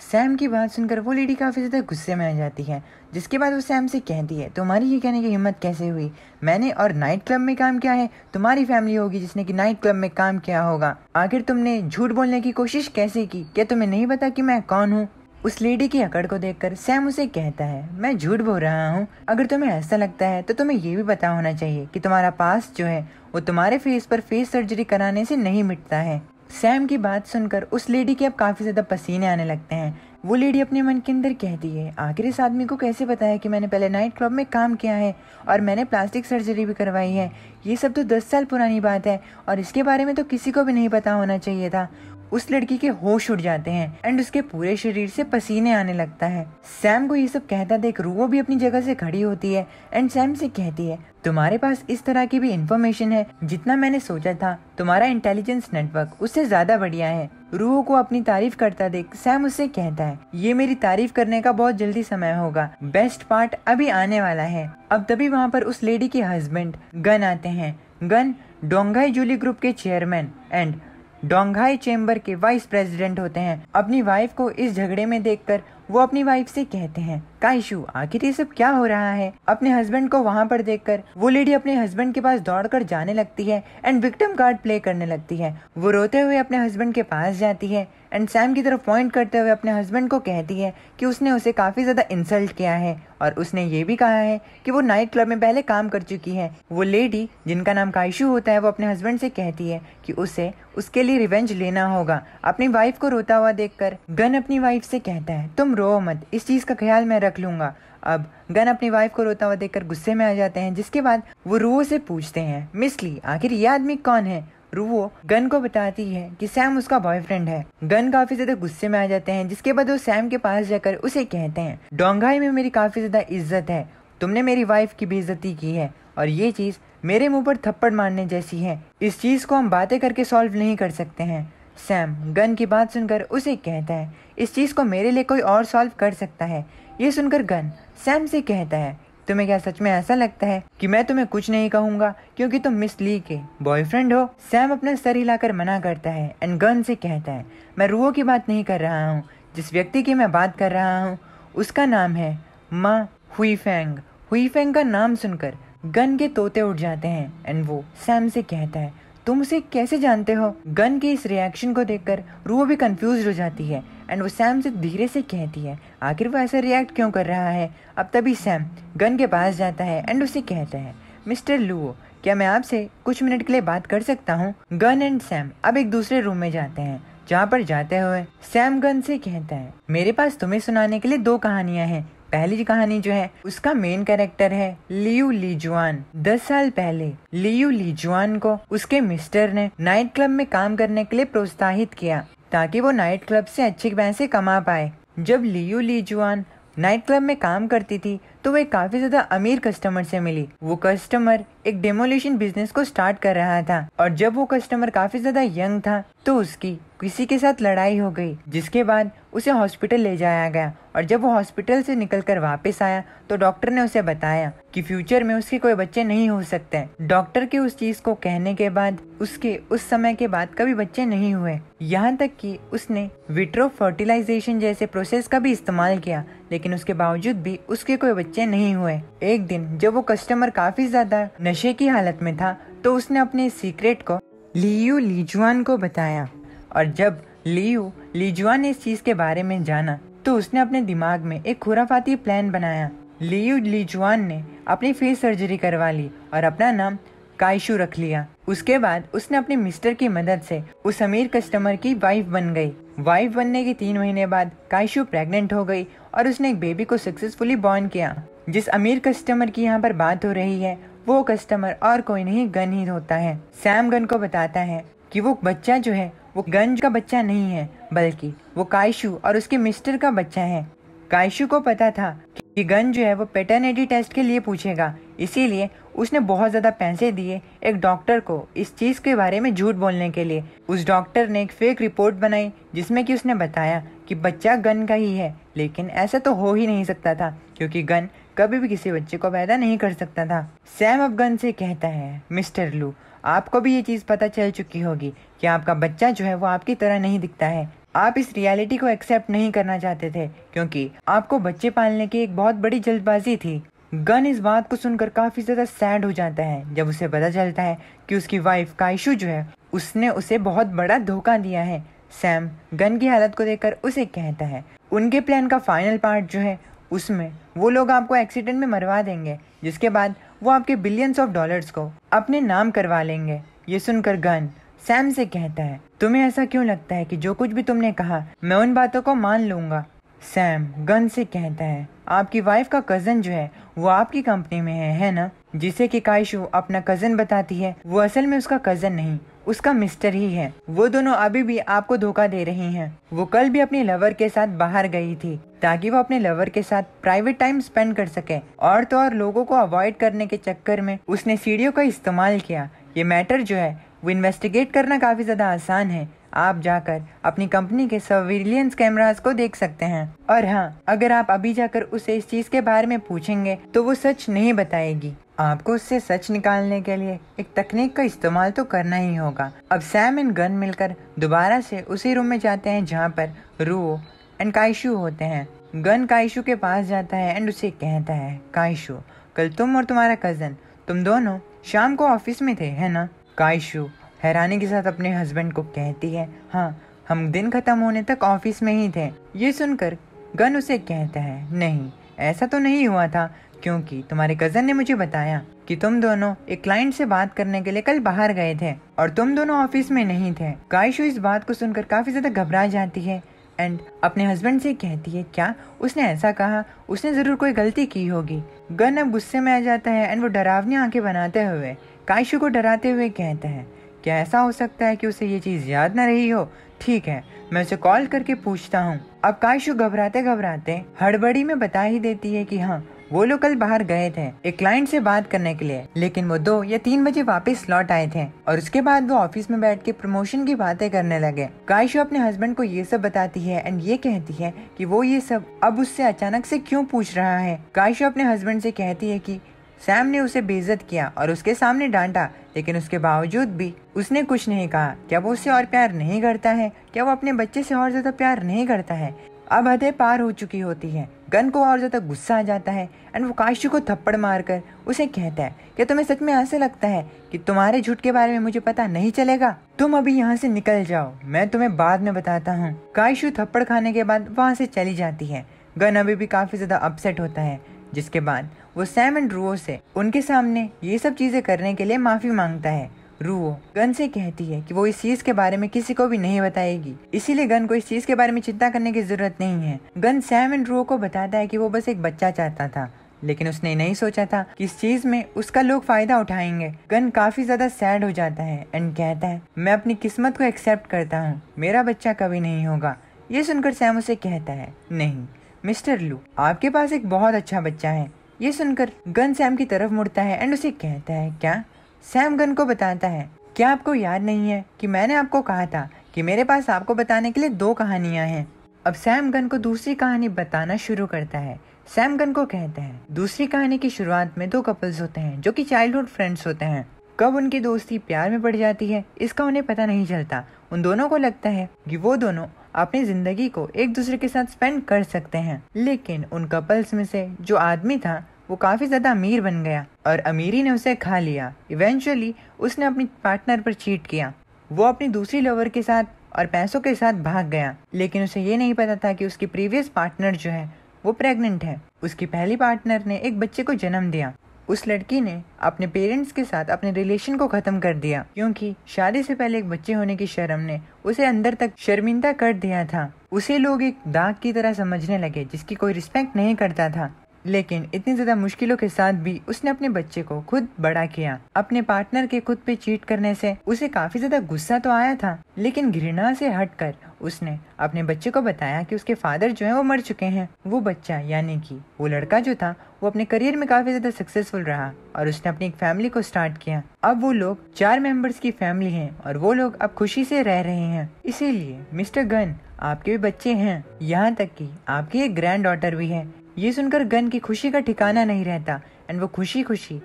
Sam की बात सुनकर वो लेडी काफ़ी ज़्यादा गुस्से में आ जाती है, जिसके बाद वो सैम से कहती है, तुम्हारी ये कहने की हिम्मत कैसे हुई? मैंने और नाइट क्लब में काम किया है, तुम्हारी फैमिली होगी जिसने कि नाइट क्लब में काम किया होगा। आखिर तुमने झूठ बोलने की कोशिश कैसे की? क्या तुम्हें नहीं पता कि मैं कौन हूँ? उस लेडी की अकड़ को देखकर सैम उसे कहता है, मैं झूठ बोल रहा हूँ? अगर तुम्हें ऐसा लगता है तो तुम्हें ये भी पता होना चाहिए कि तुम्हारा पास्ट जो है वो तुम्हारे फेस पर फेस सर्जरी कराने से नहीं मिटता है। सैम की बात सुनकर उस लेडी के अब काफ़ी ज़्यादा पसीने आने लगते हैं। वो लेडी अपने मन के अंदर कहती है, आखिर इस आदमी को कैसे पता है कि मैंने पहले नाइट क्लब में काम किया है और मैंने प्लास्टिक सर्जरी भी करवाई है? ये सब तो 10 साल पुरानी बात है और इसके बारे में तो किसी को भी नहीं पता होना चाहिए था। उस लड़की के होश उड़ जाते हैं एंड उसके पूरे शरीर से पसीने आने लगता है। सैम को ये सब कहता देख रूओ भी अपनी जगह से खड़ी होती है एंड सैम से कहती है, तुम्हारे पास इस तरह की भी इंफॉर्मेशन है? जितना मैंने सोचा था तुम्हारा इंटेलिजेंस नेटवर्क उससे ज्यादा बढ़िया है। रूओ को अपनी तारीफ करता देख सैम उससे कहता है, ये मेरी तारीफ करने का बहुत जल्दी समय होगा, बेस्ट पार्ट अभी आने वाला है। अब तभी वहाँ पर उस लेडी के हस्बैंड गन आते हैं। गन डोंघाई जूली ग्रुप के चेयरमैन एंड डोंघाई चेंबर के वाइस प्रेसिडेंट होते हैं। अपनी वाइफ को इस झगड़े में देखकर वो अपनी वाइफ से कहते हैं, काइशू आखिर ये सब क्या हो रहा है? अपने हस्बैंड को वहाँ पर देखकर वो लेडी अपने हस्बैंड के पास दौड़कर जाने लगती है एंड विक्टिम कार्ड प्ले करने लगती है। वो रोते हुए अपने हस्बैंड के पास जाती है एंड सैम की तरफ पॉइंट करते हुए अपने हस्बैंड को कहती है कि उसने उसे काफी ज्यादा इंसल्ट किया है और उसने ये भी कहा है कि वो नाइट क्लब में पहले काम कर चुकी है। वो लेडी जिनका नाम काइशू होता है वो अपने हस्बैंड से कहती है कि उसे उसके लिए रिवेंज लेना होगा। अपनी वाइफ को रोता हुआ देखकर गन अपनी वाइफ से कहता है, तुम रो मत, इस चीज का ख्याल मैं रख लूंगा। अब गन अपनी वाइफ को रोता हुआ देखकर गुस्से में आ जाते हैं, जिसके बाद वो रूओ से पूछते हैं, मिस ली आखिर ये आदमी कौन है? रूओ गन को बताती है कि सैम उसका बॉयफ्रेंड है। गन काफी ज्यादा गुस्से में आ जाते हैं, जिसके बाद वो सैम के पास जाकर उसे कहते हैं, डोंघाई में मेरी काफी ज्यादा इज्जत है, तुमने मेरी वाइफ की बेइज्जती की है और ये चीज मेरे मुंह पर थप्पड़ मारने जैसी है। इस चीज को हम बातें करके सॉल्व नहीं कर सकते हैं। सैम गन की बात सुनकर उसे कहता है, इस चीज को मेरे लिए कोई और सॉल्व कर सकता है। ये सुनकर गन सैम से कहता है, तुम्हें क्या सच में ऐसा लगता है कि मैं तुम्हें कुछ नहीं कहूंगा क्योंकि तुम मिस ली के बॉयफ्रेंड हो? सैम अपना सर हिलाकर मना करता है एंड गन से कहता है, मैं रूओ की बात नहीं कर रहा हूँ, जिस व्यक्ति की मैं बात कर रहा हूँ उसका नाम है मा हुईफेंग। हुईफेंग का नाम सुनकर गन के तोते उठ जाते हैं एंड वो सैम से कहता है, तुम उसे कैसे जानते हो? गन के इस रिएक्शन को देखकर रूओ भी कंफ्यूज हो जाती है एंड वो सैम से धीरे से कहती है, आखिर वो ऐसा रिएक्ट क्यों कर रहा है? अब तभी सैम गन के पास जाता है एंड उसे कहता है, मिस्टर लुओ क्या मैं आपसे कुछ मिनट के लिए बात कर सकता हूँ? गन एंड सैम अब एक दूसरे रूम में जाते हैं, जहाँ पर जाते हुए सैम गन से कहता है, मेरे पास तुम्हें सुनाने के लिए 2 कहानियां हैं। पहली कहानी जो है उसका मेन कैरेक्टर है लियू लीजुआन। 10 साल पहले लियू लीजुआन को उसके मिस्टर ने नाइट क्लब में काम करने के लिए प्रोत्साहित किया ताकि वो नाइट क्लब से अच्छे पैसे कमा पाए। जब लियू लीजुआन नाइट क्लब में काम करती थी तो वो एक काफी ज्यादा अमीर कस्टमर से मिली। वो कस्टमर एक डेमोलिशन बिजनेस को स्टार्ट कर रहा था और जब वो कस्टमर काफी ज्यादा यंग था तो उसकी किसी के साथ लड़ाई हो गई, जिसके बाद उसे हॉस्पिटल ले जाया गया और जब वो हॉस्पिटल से निकलकर वापस आया तो डॉक्टर ने उसे बताया कि फ्यूचर में उसके कोई बच्चे नहीं हो सकते। डॉक्टर के उस चीज को कहने के बाद उसके उस समय के बाद कभी बच्चे नहीं हुए, यहाँ तक कि उसने विट्रो फर्टिलाइजेशन जैसे प्रोसेस का भी इस्तेमाल किया, लेकिन उसके बावजूद भी उसके कोई बच्चे नहीं हुए। एक दिन जब वो कस्टमर काफी ज्यादा नशे की हालत में था तो उसने अपने सीक्रेट को लियू लीजुआन को बताया और जब लियू लीजुआन ने इस चीज के बारे में जाना तो उसने अपने दिमाग में एक खुराफाती प्लान बनाया। लियू लीजुआन ने अपनी फेस सर्जरी करवा ली और अपना नाम काइशू रख लिया। उसके बाद उसने अपने मिस्टर की मदद से उस अमीर कस्टमर की वाइफ बन गई। वाइफ बनने के 3 महीने बाद काइशू प्रेग्नेंट हो गई और उसने एक बेबी को सक्सेसफुली बॉर्न किया। जिस अमीर कस्टमर की यहाँ पर बात हो रही है वो कस्टमर और कोई नहीं गन ही होता है। सैम गन को बताता है कि वो बच्चा जो है वो गन का बच्चा नहीं है बल्कि वो काइशू और उसके मिस्टर का बच्चा है। काइशू को पता था कि गन जो है वो पैटर्निटी टेस्ट के लिए पूछेगा, इसीलिए उसने बहुत ज्यादा पैसे दिए एक डॉक्टर को इस चीज के बारे में झूठ बोलने के लिए। उस डॉक्टर ने एक फेक रिपोर्ट बनाई जिसमें कि उसने बताया कि बच्चा गन का ही है, लेकिन ऐसा तो हो ही नहीं सकता था क्योंकि गन कभी भी किसी बच्चे को पैदा नहीं कर सकता था। सैम अब गन से कहता है, मिस्टर लू आपको भी ये चीज पता चल चुकी होगी कि आपका बच्चा जो है वो आपकी तरह नहीं दिखता है, आप इस रियलिटी को एक्सेप्ट नहीं करना चाहते थे क्योंकि आपको बच्चे पालने की एक बहुत बड़ी जल्दबाजी थी। गन इस बात को सुनकर काफी ज्यादा सैड हो जाता है जब उसे पता चलता है कि उसकी वाइफ काइशू जो है उसने उसे बहुत बड़ा धोखा दिया है। सैम गन की हालत को देखकर उसे कहता है उनके प्लान का फाइनल पार्ट जो है उसमें वो लोग आपको एक्सीडेंट में मरवा देंगे, जिसके बाद वो आपके बिलियंस ऑफ डॉलर्स को अपने नाम करवा लेंगे। ये सुनकर गन सैम से कहता है तुम्हें ऐसा क्यों लगता है कि जो कुछ भी तुमने कहा मैं उन बातों को मान लूंगा। सैम गन से कहता है आपकी वाइफ का कजन जो है वो आपकी कंपनी में है ना? जिसे कि काइशू अपना कजन बताती है वो असल में उसका कजन नहीं, उसका मिस्टर ही है। वो दोनों अभी भी आपको धोखा दे रही हैं। वो कल भी अपने लवर के साथ बाहर गई थी ताकि वो अपने लवर के साथ प्राइवेट टाइम स्पेंड कर सके, और तो और लोगों को अवॉइड करने के चक्कर में उसने सीढ़ियों का इस्तेमाल किया। ये मैटर जो है वो इन्वेस्टिगेट करना काफी ज्यादा आसान है। आप जाकर अपनी कंपनी के सर्विलियंस कैमरास को देख सकते हैं, और हाँ, अगर आप अभी जाकर उसे इस चीज के बारे में पूछेंगे तो वो सच नहीं बताएगी। आपको उससे सच निकालने के लिए एक तकनीक का इस्तेमाल तो करना ही होगा। अब सैम एंड गन मिलकर दोबारा से उसी रूम में जाते हैं जहाँ पर रुओ एंड काइशू होते हैं। गन काइशू के पास जाता है एंड उसे कहता है काइशू कल तुम और तुम्हारा कजन तुम दोनों शाम को ऑफिस में थे है ना? काइशू हैरानी के साथ अपने हस्बैंड को कहती है हाँ, हम दिन खत्म होने तक ऑफिस में ही थे। ये सुनकर गन उसे कहता है नहीं, ऐसा तो नहीं हुआ था क्योंकि तुम्हारे कजन ने मुझे बताया कि तुम दोनों एक क्लाइंट से बात करने के लिए कल बाहर गए थे और तुम दोनों ऑफिस में नहीं थे। काइशू इस बात को सुनकर काफी ज्यादा घबरा जाती है एंड अपने हस्बैंड से कहती है क्या उसने ऐसा कहा, उसने जरूर कोई गलती की होगी। गन अब गुस्से में आ जाता है एंड वो डरावनी आंखें बनाते हुए काइशू को डराते हुए कहता है क्या ऐसा हो सकता है कि उसे ये चीज याद न रही हो? ठीक है, मैं उसे कॉल करके पूछता हूँ। अब काइशू घबराते घबराते हड़बड़ी में बता ही देती है कि हाँ, वो लोग कल बाहर गए थे एक क्लाइंट से बात करने के लिए, लेकिन वो 2 या 3 बजे वापस लौट आए थे और उसके बाद वो ऑफिस में बैठ के प्रमोशन की बातें करने लगे। काइशू अपने हस्बैंड को ये सब बताती है एंड ये कहती है कि वो ये सब अब उससे अचानक से क्यों पूछ रहा है। काइशू अपने हस्बैंड से कहती है कि सैम ने उसे बेइज्जत किया और उसके सामने डांटा, लेकिन उसके बावजूद भी उसने कुछ नहीं कहा। क्या वो उससे और प्यार नहीं करता है? क्या वो अपने बच्चे से और ज्यादा प्यार नहीं करता है? अब हदें पार हो चुकी होती है। गन को और ज्यादा गुस्सा आ जाता है एंड वो काइशू को थप्पड़ मारकर उसे कहता है क्या तुम्हें सच में ऐसा लगता है कि तुम्हारे झूठ के बारे में मुझे पता नहीं चलेगा? तुम अभी यहाँ से निकल जाओ, मैं तुम्हें बाद में बताता हूँ। काइशू थप्पड़ खाने के बाद वहाँ से चली जाती है। गन अभी भी काफी ज्यादा अपसेट होता है, जिसके बाद वो सैम एंड रुओ से उनके सामने ये सब चीजें करने के लिए माफी मांगता है। रुओ गन से कहती है कि वो इस चीज के बारे में किसी को भी नहीं बताएगी, इसीलिए गन को इस चीज के बारे में चिंता करने की जरूरत नहीं है। गन सैम एंड रुओ को बताता है कि वो बस एक बच्चा चाहता था, लेकिन उसने नहीं सोचा था कि इस चीज में उसका लोग फायदा उठाएंगे। गन काफी ज्यादा सैड हो जाता है एंड कहता है मैं अपनी किस्मत को एक्सेप्ट करता हूँ, मेरा बच्चा कभी नहीं होगा। ये सुनकर सैम उसे कहता है नहीं मिस्टर लू, आपके पास एक बहुत अच्छा बच्चा है। ये सुनकर गन सैम की तरफ मुड़ता है एंड उसे कहता है क्या? सैम गन को बताता है क्या आपको याद नहीं है कि मैंने आपको कहा था कि मेरे पास आपको बताने के लिए 2 कहानियां हैं। अब सैम गन को दूसरी कहानी बताना शुरू करता है। सैम गन को कहता है दूसरी कहानी की शुरुआत में 2 कपल्स होते हैं जो कि चाइल्डहुड फ्रेंड्स होते हैं। कब उनकी दोस्ती प्यार में पड़ जाती है इसका उन्हें पता नहीं चलता। उन दोनों को लगता है कि वो दोनों अपनी जिंदगी को एक दूसरे के साथ स्पेंड कर सकते हैं, लेकिन उन कपल्स में से जो आदमी था वो काफी ज्यादा अमीर बन गया और अमीरी ने उसे खा लिया। इवेंचुअली उसने अपनी पार्टनर पर चीट किया। वो अपनी दूसरी लवर के साथ और पैसों के साथ भाग गया, लेकिन उसे ये नहीं पता था कि उसकी प्रीवियस पार्टनर जो है वो प्रेग्नेंट है। उसकी पहली पार्टनर ने एक बच्चे को जन्म दिया। उस लड़की ने अपने पेरेंट्स के साथ अपने रिलेशन को खत्म कर दिया क्योंकि शादी से पहले एक बच्चे होने की शर्म ने उसे अंदर तक शर्मिंदा कर दिया था। उसे लोग एक दाग की तरह समझने लगे जिसकी कोई रिस्पेक्ट नहीं करता था, लेकिन इतनी ज्यादा मुश्किलों के साथ भी उसने अपने बच्चे को खुद बड़ा किया। अपने पार्टनर के खुद पे चीट करने से उसे काफी ज्यादा गुस्सा तो आया था, लेकिन घृणा से हटकर उसने अपने बच्चे को बताया कि उसके फादर जो है वो मर चुके हैं। वो बच्चा यानी कि वो लड़का जो था वो अपने करियर में काफी ज्यादा सक्सेसफुल रहा और उसने अपनी एक फैमिली को स्टार्ट किया। अब वो लोग 4 मेंबर्स की फैमिली है और वो लोग अब खुशी से रह रहे हैं। इसीलिए मिस्टर गन आपके भी बच्चे हैं, यहाँ तक कि आपकी एक ग्रैंड डॉटर भी है। ये सुनकर गन की खुशी का ठिकाना नहीं रहता एंड वो खुशी खुशी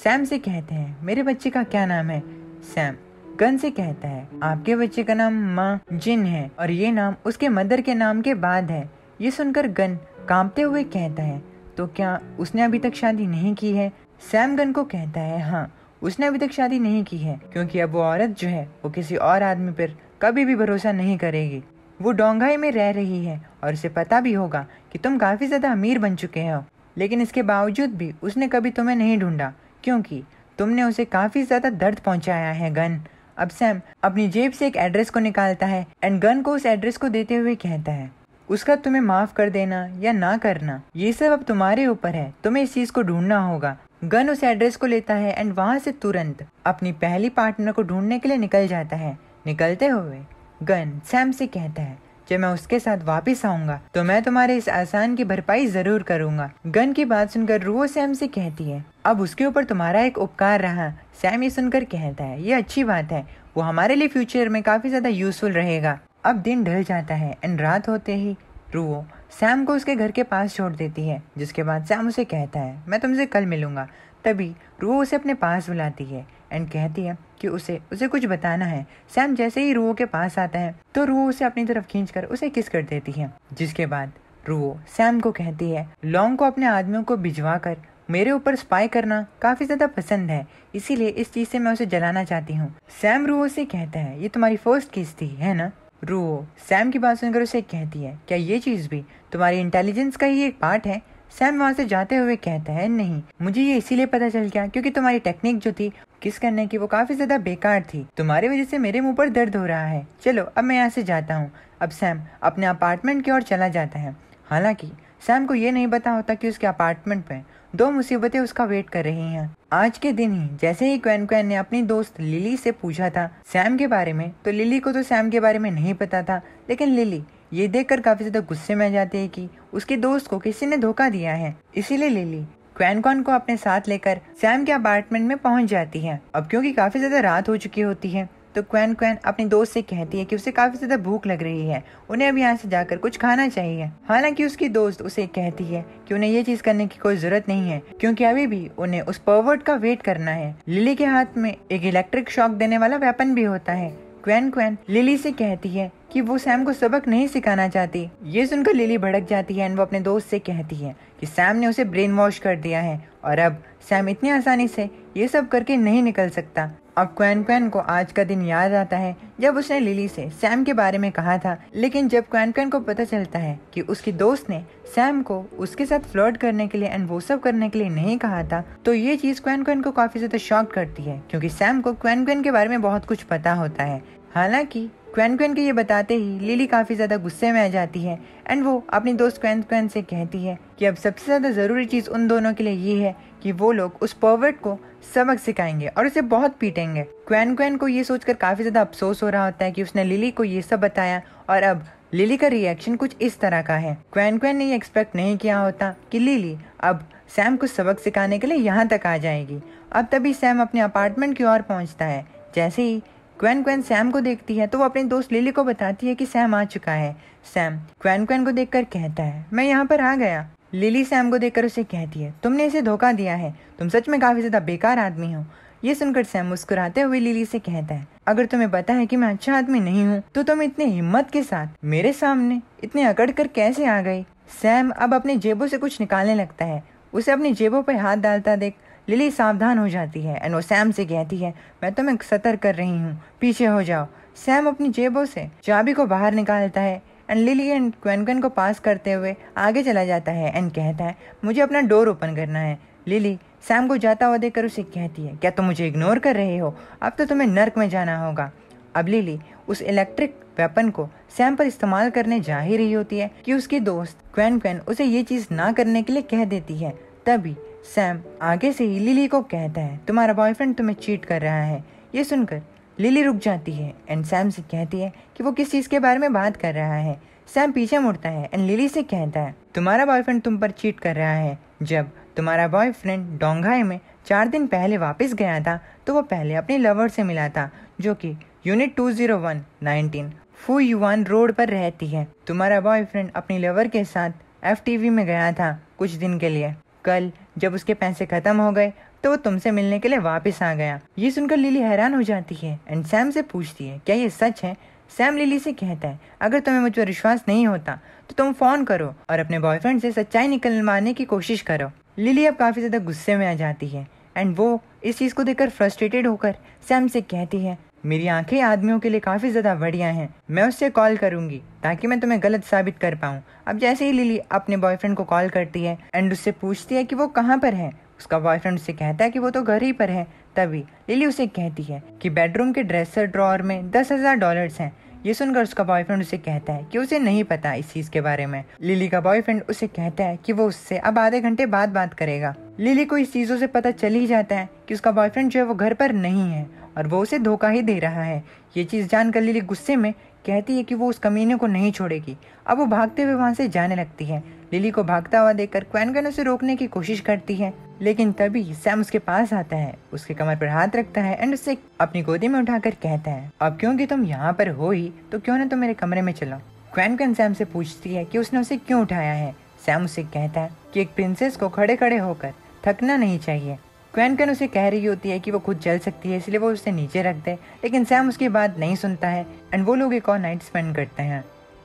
सैम से कहते हैं मेरे बच्चे का क्या नाम है? सैम गन से कहता है आपके बच्चे का नाम माँ जिन है और ये नाम उसके मदर के नाम के बाद है। ये सुनकर गन कांपते हुए कहता है तो क्या उसने अभी तक शादी नहीं की है? सैम गन को कहता है हाँ, उसने अभी तक शादी नहीं की है क्योंकि अब वो औरत जो है वो किसी और आदमी पर कभी भी भरोसा नहीं करेगी। वो डोंगाई में रह रही है और उसे पता भी होगा कि तुम काफी ज्यादा अमीर बन चुके हो, लेकिन इसके बावजूद भी उसने कभी तुम्हें नहीं ढूंढा क्योंकि तुमने उसे काफी ज्यादा दर्द पहुंचाया है गन। अब सैम अपनी जेब से एक एड्रेस को निकालता है एंड गन को उस एड्रेस को देते हुए कहता है उसका तुम्हें माफ कर देना या ना करना ये सब अब तुम्हारे ऊपर है, तुम्हें इस चीज को ढूंढना होगा। गन उस एड्रेस को लेता है एंड वहाँ से तुरंत अपनी पहली पार्टनर को ढूंढने के लिए निकल जाता है। निकलते हुए गन सैम से कहता है जब मैं उसके साथ वापस आऊंगा तो मैं तुम्हारे इस एहसान की भरपाई जरूर करूंगा। गन की बात सुनकर रूओ सैम से कहती है अब उसके ऊपर तुम्हारा एक उपकार रहा। सैम ये सुनकर कहता है ये अच्छी बात है, वो हमारे लिए फ्यूचर में काफी ज्यादा यूजफुल रहेगा। अब दिन ढल जाता है एंड रात होते ही रूओ सैम को उसके घर के पास छोड़ देती है, जिसके बाद सैम उसे कहता है मैं तुमसे कल मिलूंगा। तभी रूओ उसे अपने पास बुलाती है एंड कहती है कि उसे कुछ बताना है। सैम जैसे ही रूओ के पास आता है तो रूओ उसे अपनी तरफ खींचकर उसे किस कर देती है, जिसके बाद रूओ सैम को कहती है लॉन्ग को अपने आदमियों को भिजवा कर मेरे ऊपर स्पाई करना काफी ज्यादा पसंद है, इसीलिए इस चीज से मैं उसे जलाना चाहती हूँ। सैम रूओ से कहता है ये तुम्हारी फर्स्ट केस थी है ना? रूओ सैम की बात सुनकर उसे कहती है क्या ये चीज भी तुम्हारी इंटेलिजेंस का ही एक पार्ट है? सैम वहाँ से जाते हुए कहता है नहीं, मुझे ये इसीलिए पता चल गया क्योंकि तुम्हारी टेक्निक जो थी किस करने की वो काफी ज्यादा बेकार थी, तुम्हारी वजह से मेरे मुंह पर दर्द हो रहा है। चलो अब मैं यहाँ से जाता हूँ। अब सैम अपने अपार्टमेंट की ओर चला जाता है। हालांकि सैम को ये नहीं पता होता कि उसके अपार्टमेंट पे दो मुसीबतें उसका वेट कर रही हैं। आज के दिन ही जैसे ही क्वेन क्वेन ने अपनी दोस्त लिली से पूछा था सैम के बारे में, तो लिली को तो सैम के बारे में नहीं पता था, लेकिन लिली ये देखकर काफी ज्यादा गुस्से में आ जाती है कि उसके दोस्त को किसी ने धोखा दिया है। इसीलिए लिली क्वेन क्वेन को अपने साथ लेकर सैम के अपार्टमेंट में पहुंच जाती है। अब क्योंकि काफी ज्यादा रात हो चुकी होती है तो क्वेन क्वेन अपनी दोस्त से कहती है कि उसे काफी ज्यादा भूख लग रही है, उन्हें अब यहाँ से जाकर कुछ खाना चाहिए। हालांकि उसकी दोस्त उसे कहती है कि उन्हें ये चीज करने की कोई जरूरत नहीं है क्योंकि अभी भी उन्हें उस परवर्ट का वेट करना है। लिली के हाथ में एक इलेक्ट्रिक शॉक देने वाला वेपन भी होता है। क्वेन क्वेन लिली से कहती है कि वो सैम को सबक नहीं सिखाना चाहती। ये सुनकर लिली भड़क जाती है एंड वो अपने दोस्त से कहती है कि सैम ने उसे ब्रेन वॉश कर दिया है और अब सैम इतनी आसानी से ये सब करके नहीं निकल सकता। अब क्वेन क्वेन को आज का दिन याद आता है जब उसने लिली से सैम के बारे में कहा था, लेकिन जब क्वेन क्वेन को पता चलता है कि उसकी दोस्त ने सैम को उसके साथ फ्लर्ट करने के लिए एंड वो सब करने के लिए नहीं कहा था, तो ये चीज क्वेन क्वेन को काफी ज्यादा शॉक करती है क्योंकि सैम को क्वेन क्वेन के बारे में बहुत कुछ पता होता है। हालांकि क्वेन क्वेन के ये बताते ही लिली काफी ज्यादा गुस्से में आ जाती है एंड वो अपनी दोस्त क्वेन क्वेन से कहती है कि अब सबसे ज्यादा जरूरी चीज उन दोनों के लिए ये है कि वो लोग उस परवर्ट को सबक सिखाएंगे और उसे बहुत पीटेंगे। क्वेन क्वेन को ये सोचकर काफी ज्यादा अफसोस हो रहा होता है कि उसने लिली को ये सब बताया और अब लिली का रिएक्शन कुछ इस तरह का है। क्वेन क्वेन ने ये एक्सपेक्ट नहीं किया होता कि लिली अब सैम को सबक सिखाने के लिए यहाँ तक आ जाएगी। अब तभी सैम अपने अपार्टमेंट की ओर पहुँचता है। जैसे ही क्वेन क्वेन सैम को देखती है तो वो अपनी दोस्त लिली को बताती है कि सैम आ चुका है। सैम क्वेन क्वेन को देखकर कहता है मैं यहाँ पर आ गया। लिली सैम को देखकर उसे कहती है तुमने इसे धोखा दिया है, तुम सच में काफी ज्यादा बेकार आदमी हो। ये सुनकर सैम मुस्कुराते हुए लिली से कहता है अगर तुम्हें पता है कि मैं अच्छा आदमी नहीं हूँ तो तुम इतने हिम्मत के साथ मेरे सामने इतने अकड़ कर कैसे आ गई। सैम अब अपनी जेबों से कुछ निकालने लगता है। उसे अपनी जेबों पर हाथ डालता देख लिली सावधान हो जाती है एंड वो सैम से कहती है मैं तुम्हें सतर्क कर रही हूँ, पीछे हो जाओ। सैम अपनी जेबों से चाबी को बाहर निकालता है एंड लिली एंड क्वेन क्वेन को पास करते हुए आगे चला जाता है एंड कहता है मुझे अपना डोर ओपन करना है। लिली सैम को जाता हुआ देखकर उसे कहती है क्या तुम मुझे इग्नोर कर रहे हो, अब तो तुम्हें नर्क में जाना होगा। अब लिली उस इलेक्ट्रिक वेपन को सैम पर इस्तेमाल करने जा ही रही होती है कि उसकी दोस्त क्वेन क्वेन उसे ये चीज ना करने के लिए कह देती है। तभी सैम आगे से ही लिली को कहता है तुम्हारा बॉयफ्रेंड तुम्हें चीट कर रहा है। ये सुनकर लिली रुक जाती है एंड सैम से कहती है कि वो किस चीज के बारे में बात कर रहा है। सैम पीछे मुड़ता है एंड लिली से कहता है तुम्हारा बॉयफ्रेंड तुम पर चीट कर रहा है। जब तुम्हारा बॉयफ्रेंड डोंगाई में 4 दिन पहले वापस गया था तो वो पहले अपनी लवर से मिला था जो कि यूनिट 201-19 फू युआन रोड पर रहती है। तुम्हारा बॉयफ्रेंड अपनी लवर के साथ FTV में गया था कुछ दिन के लिए। कल जब उसके पैसे खत्म हो गए तो वो तुमसे मिलने के लिए वापस आ गया। ये सुनकर लिली हैरान हो जाती है एंड सैम से पूछती है क्या ये सच है। सैम लिली से कहता है अगर तुम्हें मुझ पर विश्वास नहीं होता तो तुम फोन करो और अपने बॉयफ्रेंड से सच्चाई निकलवाने की कोशिश करो। लिली अब काफी ज्यादा गुस्से में आ जाती है एंड वो इस चीज को देखकर फ्रस्ट्रेटेड होकर सैम से कहती है मेरी आंखें आदमियों के लिए काफी ज्यादा बढ़िया हैं, मैं उससे कॉल करूंगी ताकि मैं तुम्हें गलत साबित कर पाऊं। अब जैसे ही लिली अपने बॉयफ्रेंड को कॉल करती है एंड उससे पूछती है कि वो कहाँ पर है, उसका बॉयफ्रेंड उससे कहता है कि वो तो घर ही पर है। तभी लिली उसे कहती है कि बेडरूम के ड्रेसर ड्रॉअर में $10,000 हैं। ये सुनकर उसका बॉयफ्रेंड उसे कहता है कि उसे नहीं पता इस चीज के बारे में। लिली का बॉयफ्रेंड उसे कहता है कि वो उससे अब आधे घंटे बाद बात करेगा। लिली को इस चीजों से पता चल ही जाता है कि उसका बॉयफ्रेंड जो है वो घर पर नहीं है और वो उसे धोखा ही दे रहा है। ये चीज जानकर लिली गुस्से में कहती है कि वो उस कमीने को नहीं छोड़ेगी। अब वो भागते हुए वहां से जाने लगती है। लिली को भागता हुआ देखकर क्वेनक्वेन उसे रोकने की कोशिश करती है, लेकिन तभी सैम उसके पास आता है, उसके कमर पर हाथ रखता है एंड उससे अपनी गोदी में उठाकर कहता है अब क्योंकि तुम यहाँ पर हो ही तो क्यों ना तुम मेरे कमरे में चलो। क्वेनक्वेन सैम से पूछती है कि उसने उसे क्यों उठाया है। सैम उसे कहता है कि एक प्रिंसेस को खड़े खड़े होकर थकना नहीं चाहिए। क्वेनक्वेन उसे कह रही होती है कि वो खुद चल सकती है इसलिए वो उसे नीचे रख दे, लेकिन सैम उसकी बात नहीं सुनता है एंड वो लोग एक और नाइट स्पेंड करते हैं।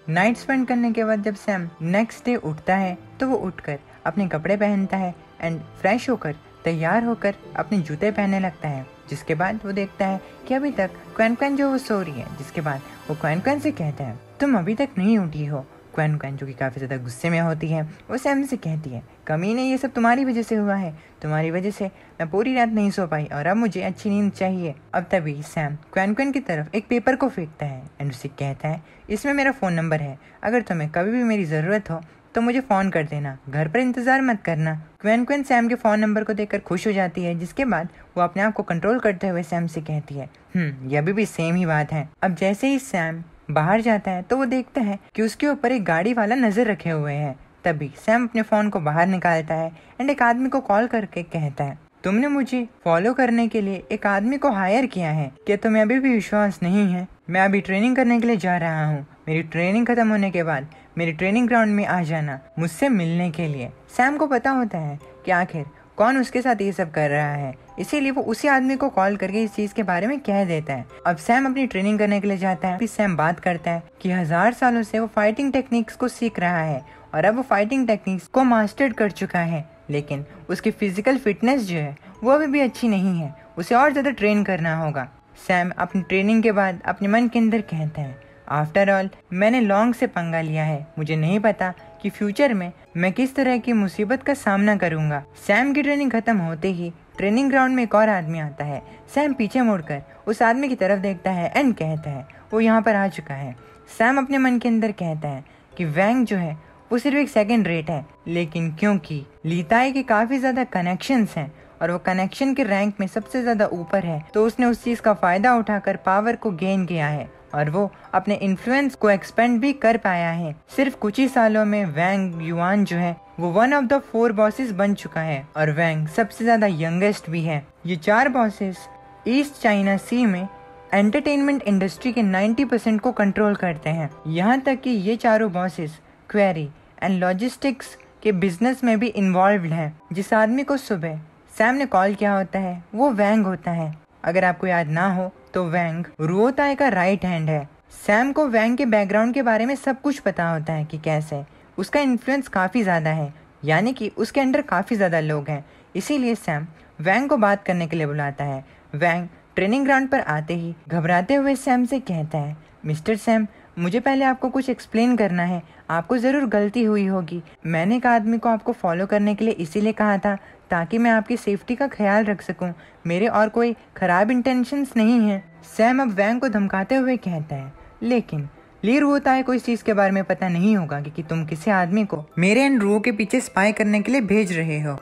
नाइट स्पेंड करने के बाद जब सैम नेक्स्ट डे उठता है तो वो उठकर अपने कपड़े पहनता है एंड फ्रेश होकर तैयार होकर अपने जूते पहनने लगता है। जिसके बाद वो देखता है कि अभी तक क्वेनक्वेन जो वो सो रही है। जिसके बाद वो क्वेनक्वेन से कहता है तुम अभी तक नहीं उठी हो। क्वेनक्वेन जो कि काफ़ी ज़्यादा गुस्से में होती है वो सैम से कहती है कमीने ये सब तुम्हारी वजह से हुआ है, तुम्हारी वजह से मैं पूरी रात नहीं सो पाई और अब मुझे अच्छी नींद चाहिए। अब तभी सैम क्वेनक्वेन की तरफ एक पेपर को फेंकता है एंड उसे कहता है इसमें मेरा फ़ोन नंबर है, अगर तुम्हें कभी भी मेरी ज़रूरत हो तो मुझे फ़ोन कर देना, घर पर इंतज़ार मत करना। क्वेनक्वेन सैम के फ़ोन नंबर को देखकर खुश हो जाती है। जिसके बाद वो अपने आप को कंट्रोल करते हुए सैम से कहती है ये अभी भी सेम ही बात है। अब जैसे ही सैम बाहर जाता है तो वो देखता है कि उसके ऊपर एक गाड़ी वाला नजर रखे हुए है। तभी सैम अपने फोन को बाहर निकालता है एंड एक आदमी को कॉल करके कहता है तुमने मुझे फॉलो करने के लिए एक आदमी को हायर किया है, क्या तुम्हें अभी भी विश्वास नहीं है? मैं अभी ट्रेनिंग करने के लिए जा रहा हूँ, मेरी ट्रेनिंग खत्म होने के बाद मेरी ट्रेनिंग ग्राउंड में आ जाना मुझसे मिलने के लिए। सैम को पता होता है कि आखिर कौन उसके साथ ये सब कर रहा है, इसीलिए वो उसी आदमी को कॉल करके इस चीज के बारे में कह देता है। अब सैम अपनी ट्रेनिंग करने के लिए जाता है। फिर सैम बात करता है कि 1000 सालों से वो फाइटिंग टेक्निक्स को सीख रहा है और अब वो फाइटिंग टेक्निक्स को मास्टर कर चुका है, लेकिन उसकी फिजिकल फिटनेस जो है वो अभी भी अच्छी नहीं है, उसे और ज्यादा ट्रेन करना होगा। सैम अपनी ट्रेनिंग के बाद अपने मन के अंदर कहता है आफ्टर ऑल मैंने लॉन्ग से पंगा लिया है, मुझे नहीं पता कि फ्यूचर में मैं किस तरह की मुसीबत का सामना करूंगा। सैम की ट्रेनिंग खत्म होते ही ट्रेनिंग ग्राउंड में एक और आदमी आता है। सैम पीछे मुड़कर उस आदमी की तरफ देखता है एंड कहता है वो यहाँ पर आ चुका है। सैम अपने मन के अंदर कहता है कि वैंग जो है वो सिर्फ एक सेकंड रेट है, लेकिन क्योंकि लीताई के काफी ज्यादा कनेक्शंस हैं और वो कनेक्शन के रैंक में सबसे ज्यादा ऊपर है, तो उसने उस चीज का फायदा उठाकर पावर को गेन किया है और वो अपने इन्फ्लुएंस को एक्सपेंड भी कर पाया है। सिर्फ कुछ ही सालों में वैंग युआन जो है वो वन ऑफ द 4 बॉसेस बन चुका है और वैंग सबसे ज्यादा यंगेस्ट भी है। ये 4 बॉसेस ईस्ट चाइना सी में एंटरटेनमेंट इंडस्ट्री के 90% को कंट्रोल करते हैं। यहाँ तक कि ये चारों बॉसेस क्वेरी एंड लॉजिस्टिक्स के बिजनेस में भी इन्वॉल्व्ड हैं। जिस आदमी को सुबह सैम ने कॉल किया होता है वो वैंग होता है। अगर आपको याद ना हो तो वैंग रुओताई का राइट हैंड है। सैम को वैंग के बैकग्राउंड के बारे में सब कुछ पता होता है कि कैसे उसका इन्फ्लुएंस काफ़ी ज़्यादा है, यानी कि उसके अंडर काफ़ी ज़्यादा लोग हैं। इसीलिए सैम वैंग को बात करने के लिए बुलाता है। वैंग ट्रेनिंग ग्राउंड पर आते ही घबराते हुए सैम से कहता है मिस्टर सैम, मुझे पहले आपको कुछ एक्सप्लेन करना है, आपको ज़रूर गलती हुई होगी। मैंने एक आदमी को आपको फॉलो करने के लिए इसीलिए कहा था ताकि मैं आपकी सेफ्टी का ख्याल रख सकूं, मेरे और कोई खराब इंटेंशंस नहीं है। सैम अब वैंग को धमकाते हुए कहता है लेकिन ली रुओताई को इस चीज के बारे में पता नहीं होगा कि तुम किसी आदमी को मेरे एंड रुओ के पीछे स्पाई करने के लिए भेज रहे हो।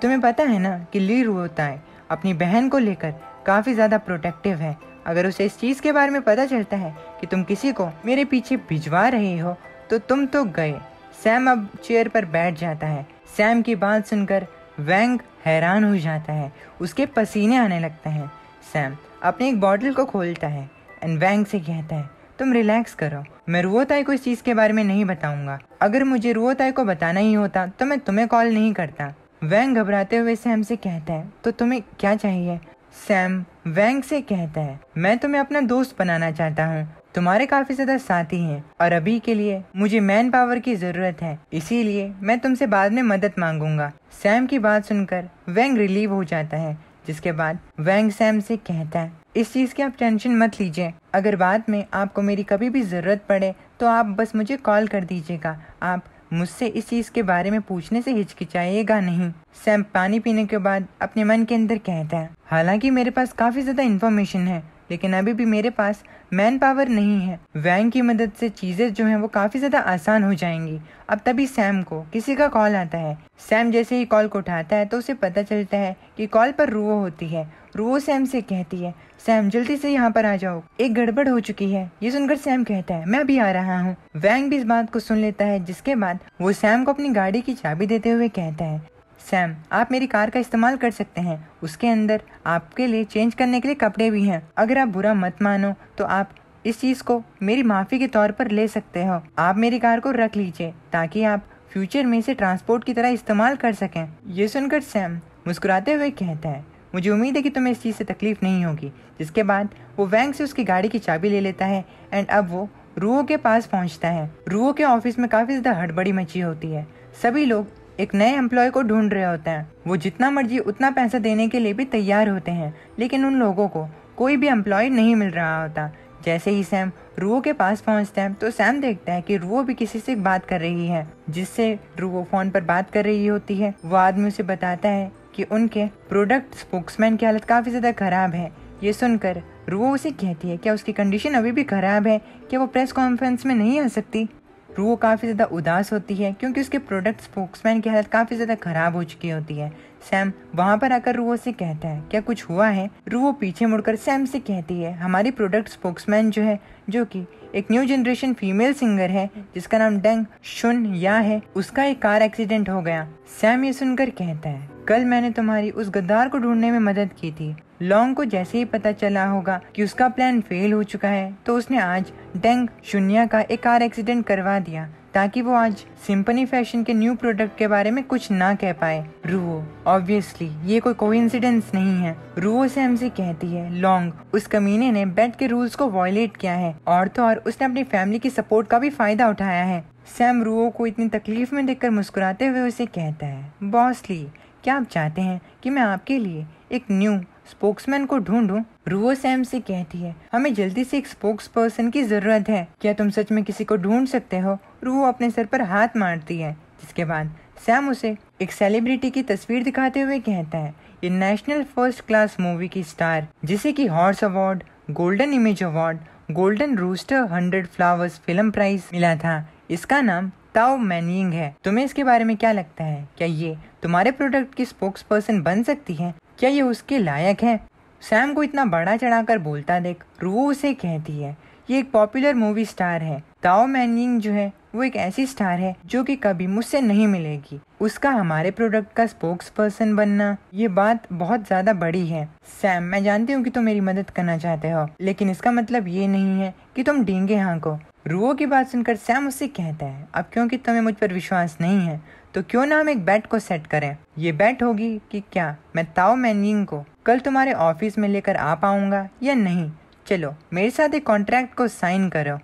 तुम्हें पता है ना कि ली रुओताई अपनी बहन को लेकर काफी ज्यादा प्रोटेक्टिव है। अगर उसे इस चीज के बारे में पता चलता है कि तुम किसी को मेरे पीछे भिजवा रहे हो तो तुम तो गए। सैम अब चेयर पर बैठ जाता है। सैम की बात सुनकर वैंग हैरान हो जाता है, उसके पसीने आने लगते हैं। सैम अपने एक बॉटल को खोलता है एंड वैंग से कहता है तुम रिलैक्स करो, मैं रुओताई को इस चीज के बारे में नहीं बताऊंगा। अगर मुझे रुओताई को बताना ही होता तो मैं तुम्हें कॉल नहीं करता। वैंग घबराते हुए सैम से कहता है, तो तुम्हें क्या चाहिए? सैम वैंग से कहता है, मैं तुम्हें अपना दोस्त बनाना चाहता हूँ। तुम्हारे काफी ज्यादा साथी हैं और अभी के लिए मुझे मैन पावर की जरूरत है, इसीलिए मैं तुमसे बाद में मदद मांगूंगा। सैम की बात सुनकर वैंग रिलीव हो जाता है, जिसके बाद वैंग सैम से कहता है, इस चीज की आप टेंशन मत लीजिए। अगर बाद में आपको मेरी कभी भी जरूरत पड़े तो आप बस मुझे कॉल कर दीजिएगा। आप मुझसे इस चीज के बारे में पूछने से हिचकिचाइएगा नहीं। सैम पानी पीने के बाद अपने मन के अंदर कहता है, हालांकि मेरे पास काफी ज्यादा इन्फॉर्मेशन है, लेकिन अभी भी मेरे पास मैन पावर नहीं है। वैंग की मदद से चीजें जो हैं वो काफी ज्यादा आसान हो जाएंगी। अब तभी सैम को किसी का कॉल आता है। सैम जैसे ही कॉल को उठाता है तो उसे पता चलता है कि कॉल पर रुओ होती है। रुओ सैम से कहती है, सैम जल्दी से यहाँ पर आ जाओ, एक गड़बड़ हो चुकी है। ये सुनकर सैम कहता है, मैं अभी आ रहा हूँ। वैंग भी इस बात को सुन लेता है, जिसके बाद वो सैम को अपनी गाड़ी की चाबी देते हुए कहता है, सैम आप मेरी कार का इस्तेमाल कर सकते हैं, उसके अंदर आपके लिए चेंज करने के लिए कपड़े भी हैं। अगर आप बुरा मत मानो तो आप इस चीज को मेरी माफी के तौर पर ले सकते हो। आप मेरी कार को रख लीजिए ताकि आप फ्यूचर में इसे ट्रांसपोर्ट की तरह इस्तेमाल कर सकें। ये सुनकर सैम मुस्कुराते हुए कहता है, मुझे उम्मीद है कि तुम्हें इस चीज से तकलीफ नहीं होगी। जिसके बाद वो वैंग से उसकी गाड़ी की चाबी ले लेता है एंड अब वो रुओ के पास पहुंचता है। रुओ के ऑफिस में काफी ज्यादा हड़बड़ी मची होती है। सभी लोग एक नए एम्प्लॉय को ढूंढ रहे होते हैं। वो जितना मर्जी उतना पैसा देने के लिए भी तैयार होते हैं, लेकिन उन लोगों को कोई भी एम्प्लॉय नहीं मिल रहा होता। जैसे ही सैम रुओ के पास पहुंचता है तो सैम देखता है कि रुओ भी किसी से बात कर रही है, जिससे रुओ फोन पर बात कर रही होती है। वो आदमी उसे बताता है कि उनके प्रोडक्ट स्पोक्समैन की हालत काफी ज्यादा खराब है। ये सुनकर रुओ उसे कहती है, क्या उसकी कंडीशन अभी भी खराब है, क्या वो प्रेस कॉन्फ्रेंस में नहीं आ सकती? रुओ काफी ज्यादा उदास होती है क्योंकि उसके प्रोडक्ट स्पोक्समैन की हालत काफी ज्यादा खराब हो चुकी होती है। सैम वहां पर आकर रुओ से कहता है, क्या कुछ हुआ है? रुओ पीछे मुड़कर सैम से कहती है, हमारी प्रोडक्ट स्पोक्समैन जो है, जो कि एक न्यू जनरेशन फीमेल सिंगर है जिसका नाम डेंग शुन या है, उसका एक कार एक्सीडेंट हो गया। सैम ये सुनकर कहता है, कल मैंने तुम्हारी उस गद्दार को ढूंढने में मदद की थी। लॉन्ग को जैसे ही पता चला होगा कि उसका प्लान फेल हो चुका है तो उसने आज डेंग शुन्या का एक कार एक्सीडेंट करवा दिया ताकि वो आज सिंपनी फैशन के न्यू प्रोडक्ट के बारे में कुछ ना कह पाए। रुओ ऑब्वियसली ये कोई कोइंसिडेंस नहीं है। रुओ सैम से कहती है, लॉन्ग उस कमीने ने बेट के रूल्स को वायलेट किया है और तो और उसने अपनी फैमिली की सपोर्ट का भी फायदा उठाया है। सैम रुओ को इतनी तकलीफ में देखकर मुस्कुराते हुए उसे कहता है, बॉसली क्या आप चाहते हैं कि मैं आपके लिए एक न्यू स्पोक्समैन को ढूंढूं? रुओ सैम से कहती है, हमें जल्दी से एक स्पोक्स पर्सन की जरूरत है, क्या तुम सच में किसी को ढूंढ सकते हो? रुओ अपने सर पर हाथ मारती है, जिसके बाद सैम उसे एक सेलिब्रिटी की तस्वीर दिखाते हुए कहता है, ये नेशनल फर्स्ट क्लास मूवी की स्टार जिसे कि horse award, golden image award, golden rooster 100 flowers film prize मिला था, इसका नाम ताओ मैनिंग है। तुम्हें इसके बारे में क्या लगता है? क्या ये तुम्हारे प्रोडक्ट की स्पोक्स पर्सन बन सकती है? क्या ये उसके लायक है? सैम को इतना बड़ा चढ़ाकर बोलता देख रुओ उसे कहती है, ये एक पॉपुलर मूवी स्टार है। ताओ मैनिंग जो है वो एक ऐसी स्टार है जो कि कभी मुझसे नहीं मिलेगी। उसका हमारे प्रोडक्ट का स्पोक्स पर्सन बनना, ये बात बहुत ज्यादा बड़ी है। सैम मैं जानती हूँ कि तुम मेरी मदद करना चाहते हो, लेकिन इसका मतलब ये नहीं है कि तुम डींगे हाँको। रुओ की बात सुनकर सैम उससे कहता है, अब क्योंकि तुम्हें मुझ पर विश्वास नहीं है तो क्यों ना हम एक बेट को सेट करें। ये बेट होगी कि क्या मैं ताओ मैनिंग को कल तुम्हारे ऑफिस में लेकर आ पाऊंगा या नहीं। चलो मेरे साथ एक कॉन्ट्रैक्ट को साइन करो।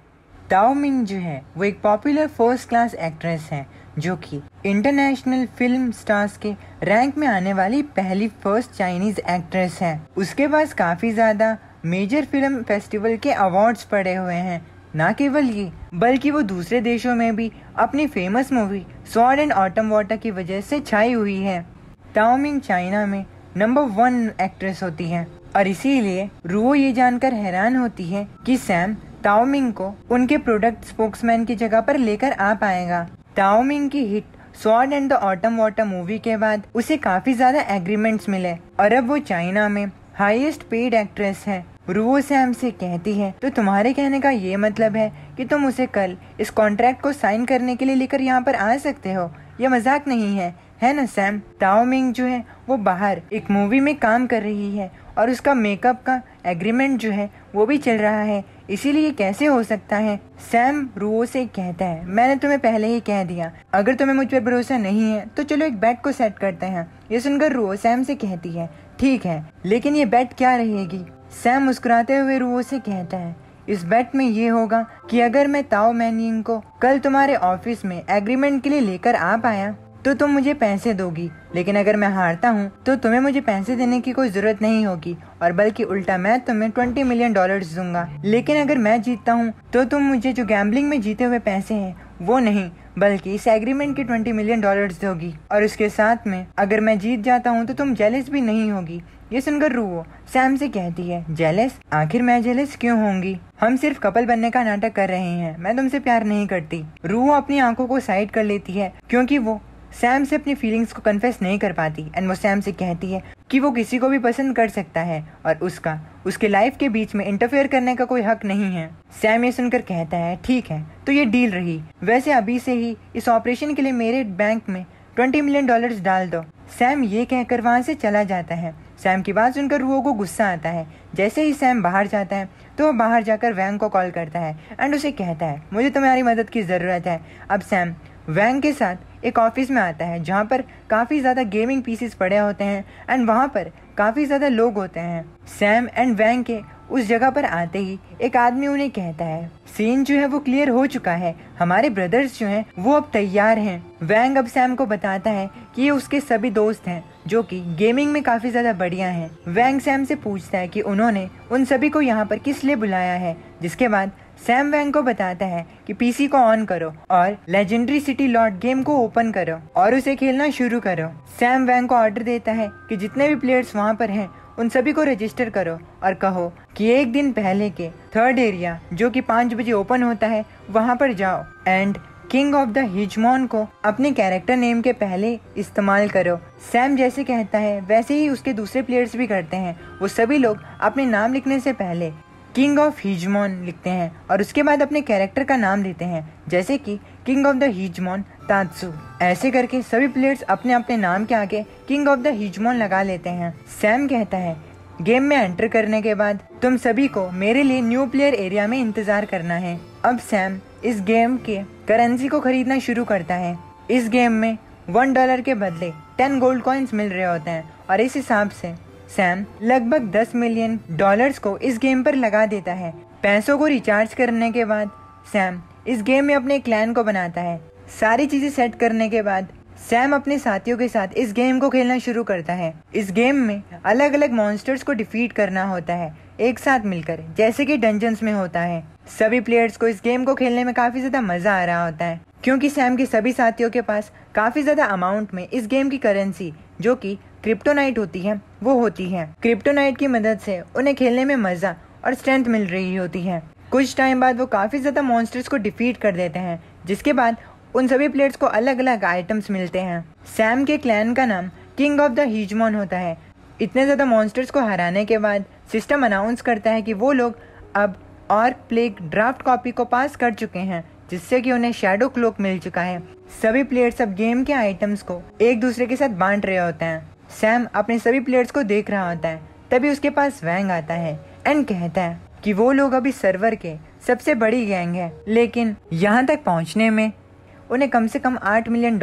ताओ मिंग जो है वो एक पॉपुलर फर्स्ट क्लास एक्ट्रेस है जो कि इंटरनेशनल फिल्म स्टार्स के रैंक में आने वाली पहली फर्स्ट चाइनीज एक्ट्रेस है। उसके पास काफी ज्यादा मेजर फिल्म फेस्टिवल के अवार्ड्स पड़े हुए हैं। ना केवल ये बल्कि वो दूसरे देशों में भी अपनी famous movie sword and autumn water की वजह से छाई हुई है। ताओ मिंग चाइना में नंबर 1 एक्ट्रेस होती है और इसीलिए रुओ ये जानकर हैरान होती है कि सैम ताओ मिंग को उनके प्रोडक्ट स्पोक्समैन की जगह पर लेकर आ पाएगा। ताओ मिंग की hit sword and the autumn water movie के बाद उसे काफी ज्यादा एग्रीमेंट्स मिले और अब वो चाइना में हाईएस्ट पेड एक्ट्रेस है। रुओ सैम से कहती है, तो तुम्हारे कहने का ये मतलब है कि तुम उसे कल इस कॉन्ट्रैक्ट को साइन करने के लिए लेकर यहाँ पर आ सकते हो? ये मजाक नहीं है ना सैम? ताओ मिंग जो है वो बाहर एक मूवी में काम कर रही है और उसका मेकअप का एग्रीमेंट जो है वो भी चल रहा है, इसीलिए कैसे हो सकता है? सैम रुओ से कहता है, मैंने तुम्हें पहले ही कह दिया, अगर तुम्हें मुझ पर भरोसा नहीं है तो चलो एक बेट को सेट करते हैं। ये सुनकर रुओ सैम से कहती है, ठीक है, लेकिन ये बेट क्या रहेगी? सैम मुस्कुराते हुए रुओ से कहता है, इस बेट में ये होगा कि अगर मैं ताओ मैनिंग को कल तुम्हारे ऑफिस में एग्रीमेंट के लिए लेकर आ पाया तो तुम मुझे पैसे दोगी, लेकिन अगर मैं हारता हूँ तो तुम्हें मुझे पैसे देने की कोई जरूरत नहीं होगी, और बल्कि उल्टा मैं तुम्हें $20 मिलियन दूंगा। लेकिन अगर मैं जीतता हूँ तो तुम मुझे जो गैम्बलिंग में जीते हुए पैसे हैं वो नहीं, बल्कि इस एग्रीमेंट के $20 मिलियन दोगी, और उसके साथ में अगर मैं जीत जाता हूँ तो तुम जेलस भी नहीं होगी। ये सुनकर रुओ सैम से कहती है, जेलस? आखिर मैं जेलस क्यों होंगी? हम सिर्फ कपल बनने का नाटक कर रहे हैं, मैं तुमसे प्यार नहीं करती। रुओ अपनी आंखों को साइड कर लेती है क्योंकि वो सैम से अपनी फीलिंग्स को कन्फेस नहीं कर पाती, एंड वो सैम से कहती है कि वो किसी को भी पसंद कर सकता है और उसके लाइफ के बीच में इंटरफेयर करने का कोई हक नहीं है। सैम ये सुनकर कहता है, ठीक है, तो ये डील रही। वैसे अभी से ही इस ऑपरेशन के लिए मेरे बैंक में $20 मिलियन डाल दो। सैम ये कहकर वहाँ से चला जाता है। सैम की बात सुनकर रुओ को गुस्सा आता है। जैसे ही सैम बाहर जाता है तो वो बाहर जाकर वैंग को कॉल करता है एंड उसे कहता है, मुझे तुम्हारी मदद की ज़रूरत है। अब सैम वैंग के साथ एक ऑफिस में आता है जहाँ पर काफ़ी ज़्यादा गेमिंग पीसेस पड़े होते हैं एंड वहाँ पर काफ़ी ज़्यादा लोग होते हैं। सैम एंड वैंग के उस जगह पर आते ही एक आदमी उन्हें कहता है, सीन जो है वो क्लियर हो चुका है, हमारे ब्रदर्स जो हैं वो अब तैयार हैं। वैंग अब सैम को बताता है कि ये उसके सभी दोस्त हैं जो कि गेमिंग में काफ़ी ज़्यादा बढ़िया हैं। वैंग सैम से पूछता है कि उन्होंने उन सभी को यहाँ पर किस लिए बुलाया है, जिसके बाद सैम वैंग को बताता है कि पीसी को ऑन करो और लेजेंडरी सिटी लॉट गेम को ओपन करो और उसे खेलना शुरू करो। सैम वैंग को ऑर्डर देता है कि जितने भी प्लेयर्स वहाँ पर हैं उन सभी को रजिस्टर करो और कहो कि एक दिन पहले के थर्ड एरिया जो कि 5 बजे ओपन होता है वहाँ पर जाओ एंड किंग ऑफ द हिजमॉन को अपने कैरेक्टर नेम के पहले इस्तेमाल करो। सैम जैसे कहता है वैसे ही उसके दूसरे प्लेयर्स भी करते हैं। वो सभी लोग अपने नाम लिखने से पहले किंग ऑफ हिजमॉन लिखते हैं और उसके बाद अपने कैरेक्टर का नाम देते हैं, जैसे कि किंग ऑफ द हिजमॉन तात्सु। ऐसे करके सभी प्लेयर्स अपने अपने नाम के आगे किंग ऑफ द हिजमॉन लगा लेते हैं। सैम कहता है, गेम में एंटर करने के बाद तुम सभी को मेरे लिए न्यू प्लेयर एरिया में इंतजार करना है। अब सैम इस गेम के करेंसी को खरीदना शुरू करता है। इस गेम में $1 के बदले 10 गोल्ड कॉइन्स मिल रहे होते हैं और इस हिसाब से सैम लगभग $10 मिलियन को इस गेम पर लगा देता है। पैसों को रिचार्ज करने के बाद सैम इस गेम में अपने क्लैन को बनाता है। सारी चीजें सेट करने के बाद सैम अपने साथियों के साथ इस गेम को खेलना शुरू करता है। इस गेम में अलग अलग मॉन्स्टर्स को डिफीट करना होता है एक साथ मिलकर, जैसे कि डंजन्स में होता है। सभी प्लेयर्स को इस गेम को खेलने में काफी ज्यादा मजा आ रहा होता है क्योंकि सैम के सभी साथियों के पास काफी ज्यादा अमाउंट में इस गेम की करेंसी जो कि क्रिप्टोनाइट होती है वो होती है। क्रिप्टोनाइट की मदद से उन्हें खेलने में मजा और स्ट्रेंथ मिल रही होती है। कुछ टाइम बाद वो काफी ज्यादा मॉन्स्टर्स को डिफीट कर देते हैं, जिसके बाद उन सभी प्लेयर्स को अलग अलग आइटम्स मिलते हैं। सैम के क्लैन का नाम किंग ऑफ द हिजमॉन होता है। इतने ज्यादा मॉन्स्टर्स को हराने के बाद सिस्टम अनाउंस करता है कि वो लोग अब और प्लेग ड्राफ्ट कॉपी को पास कर चुके हैं, जिससे कि उन्हें शैडो क्लोक मिल चुका है। सभी प्लेयर्स अब गेम के आइटम्स को एक दूसरे के साथ बांट रहे होते हैं। सैम अपने सभी प्लेयर्स को देख रहा होता है, तभी उसके पास वैंग आता है एंड कहता है कि वो लोग अभी सर्वर के सबसे बड़ी गैंग है, लेकिन यहाँ तक पहुँचने में उन्हें कम से कम $8 मिलियन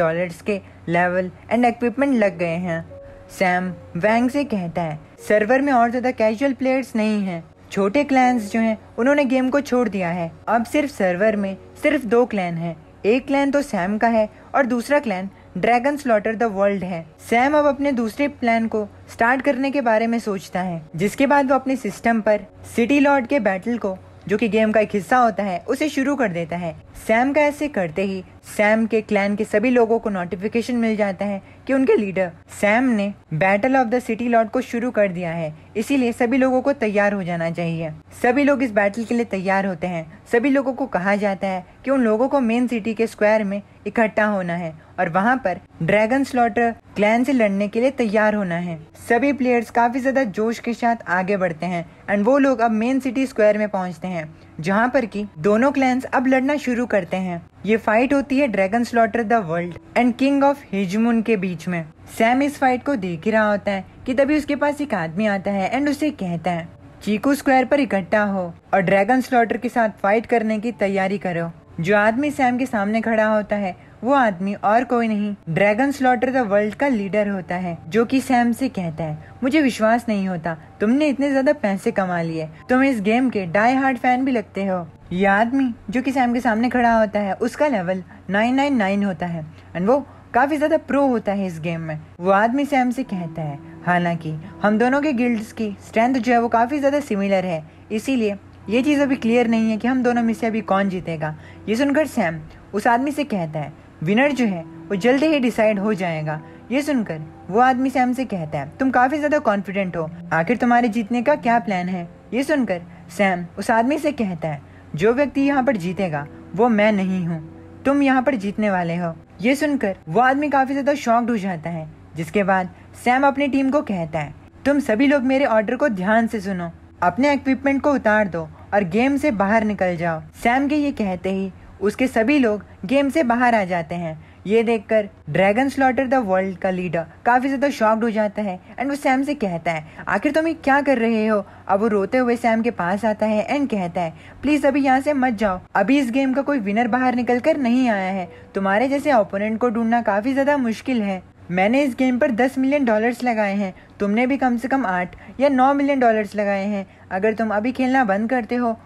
के लेवल एंड इक्विपमेंट लग गए हैं। सैम वैंग से कहता है, सर्वर में और ज्यादा कैजुअल प्लेयर्स नहीं हैं। छोटे क्लैन्स जो हैं उन्होंने गेम को छोड़ दिया है। अब सिर्फ सर्वर में सिर्फ 2 क्लैन हैं। एक क्लैन तो सैम का है और दूसरा clan dragon slaughter the world है। सैम अब अपने दूसरे प्लान को स्टार्ट करने के बारे में सोचता है, जिसके बाद वो अपने सिस्टम पर सिटी लॉर्ड के बैटल को, जो कि गेम का एक हिस्सा होता है, उसे शुरू कर देता है। सैम का ऐसे करते ही सैम के क्लैन के सभी लोगों को नोटिफिकेशन मिल जाता है कि उनके लीडर सैम ने battle of the city Lord को शुरू कर दिया है, इसीलिए सभी लोगों को तैयार हो जाना चाहिए। सभी लोग इस बैटल के लिए तैयार होते हैं। सभी लोगों को कहा जाता है कि उन लोगों को मेन सिटी के स्क्वायर में इकट्ठा होना है और वहाँ पर ड्रैगन स्लॉटर क्लैन से लड़ने के लिए तैयार होना है। सभी प्लेयर्स काफी ज्यादा जोश के साथ आगे बढ़ते हैं एंड वो लोग अब मेन सिटी स्क्वायर में पहुँचते हैं, जहाँ पर कि दोनों क्लैन्स अब लड़ना शुरू करते हैं। ये फाइट होती है dragon slaughter the world and king of हिजमून के बीच में। सैम इस फाइट को देख ही रहा होता है कि तभी उसके पास एक आदमी आता है एंड उसे कहता है चीकू स्क्वायर पर इकट्ठा हो और ड्रैगन स्लॉटर के साथ फाइट करने की तैयारी करो। जो आदमी सैम के सामने खड़ा होता है वो आदमी और कोई नहीं, ड्रैगन स्लॉटर द वर्ल्ड का लीडर होता है, जो कि सैम से कहता है, मुझे विश्वास नहीं होता तुमने इतने ज्यादा पैसे कमा लिए, तुम इस गेम के डाई हार्ड फैन भी लगते हो। ये आदमी जो कि सैम के सामने खड़ा होता है उसका लेवल 999 होता है एंड वो काफी ज्यादा प्रो होता है इस गेम में। वो आदमी सैम से कहता है, हालांकि हम दोनों के गिल्ड्स की स्ट्रेंथ जो है वो काफी ज्यादा सिमिलर है, इसीलिए ये चीज अभी क्लियर नहीं है कि हम दोनों में से अभी कौन जीतेगा। ये सुनकर सैम उस आदमी से कहता है, विनर जो है वो जल्दी ही डिसाइड हो जाएगा। ये सुनकर वो आदमी सैम से कहता है, तुम काफी ज्यादा कॉन्फिडेंट हो, आखिर तुम्हारे जीतने का क्या प्लान है। ये सुनकर सैम उस आदमी से कहता है, जो व्यक्ति यहाँ पर जीतेगा वो मैं नहीं हूँ, तुम यहाँ पर जीतने वाले हो। ये सुनकर वो आदमी काफी ज्यादा शॉक्ड हो जाता है, जिसके बाद सैम अपनी टीम को कहता है, तुम सभी लोग मेरे ऑर्डर को ध्यान से सुनो, अपने इक्विपमेंट को उतार दो और गेम से बाहर निकल जाओ। सैम के ये कहते ही उसके सभी लोग गेम से बाहर आ जाते हैं। ये देखकर ड्रैगन स्लॉटर द वर्ल्ड का लीडर काफी ज्यादा शॉक्ड हो जाता है एंड वो सैम से कहता है, आखिर तुम ये क्या कर रहे हो। अब वो रोते हुए सैम के पास आता है एंड कहता है, प्लीज अभी यहाँ से मत जाओ, अभी इस गेम का कोई विनर बाहर निकल कर नहीं आया है, तुम्हारे जैसे ओपोनेंट को ढूंढना काफी ज्यादा मुश्किल है। मैंने इस गेम पर $10 मिलियन लगाए हैं, तुमने भी कम से कम 8 या 9 मिलियन डॉलर्स लगाए हैं, अगर तुम अभी खेलना बंद करते हो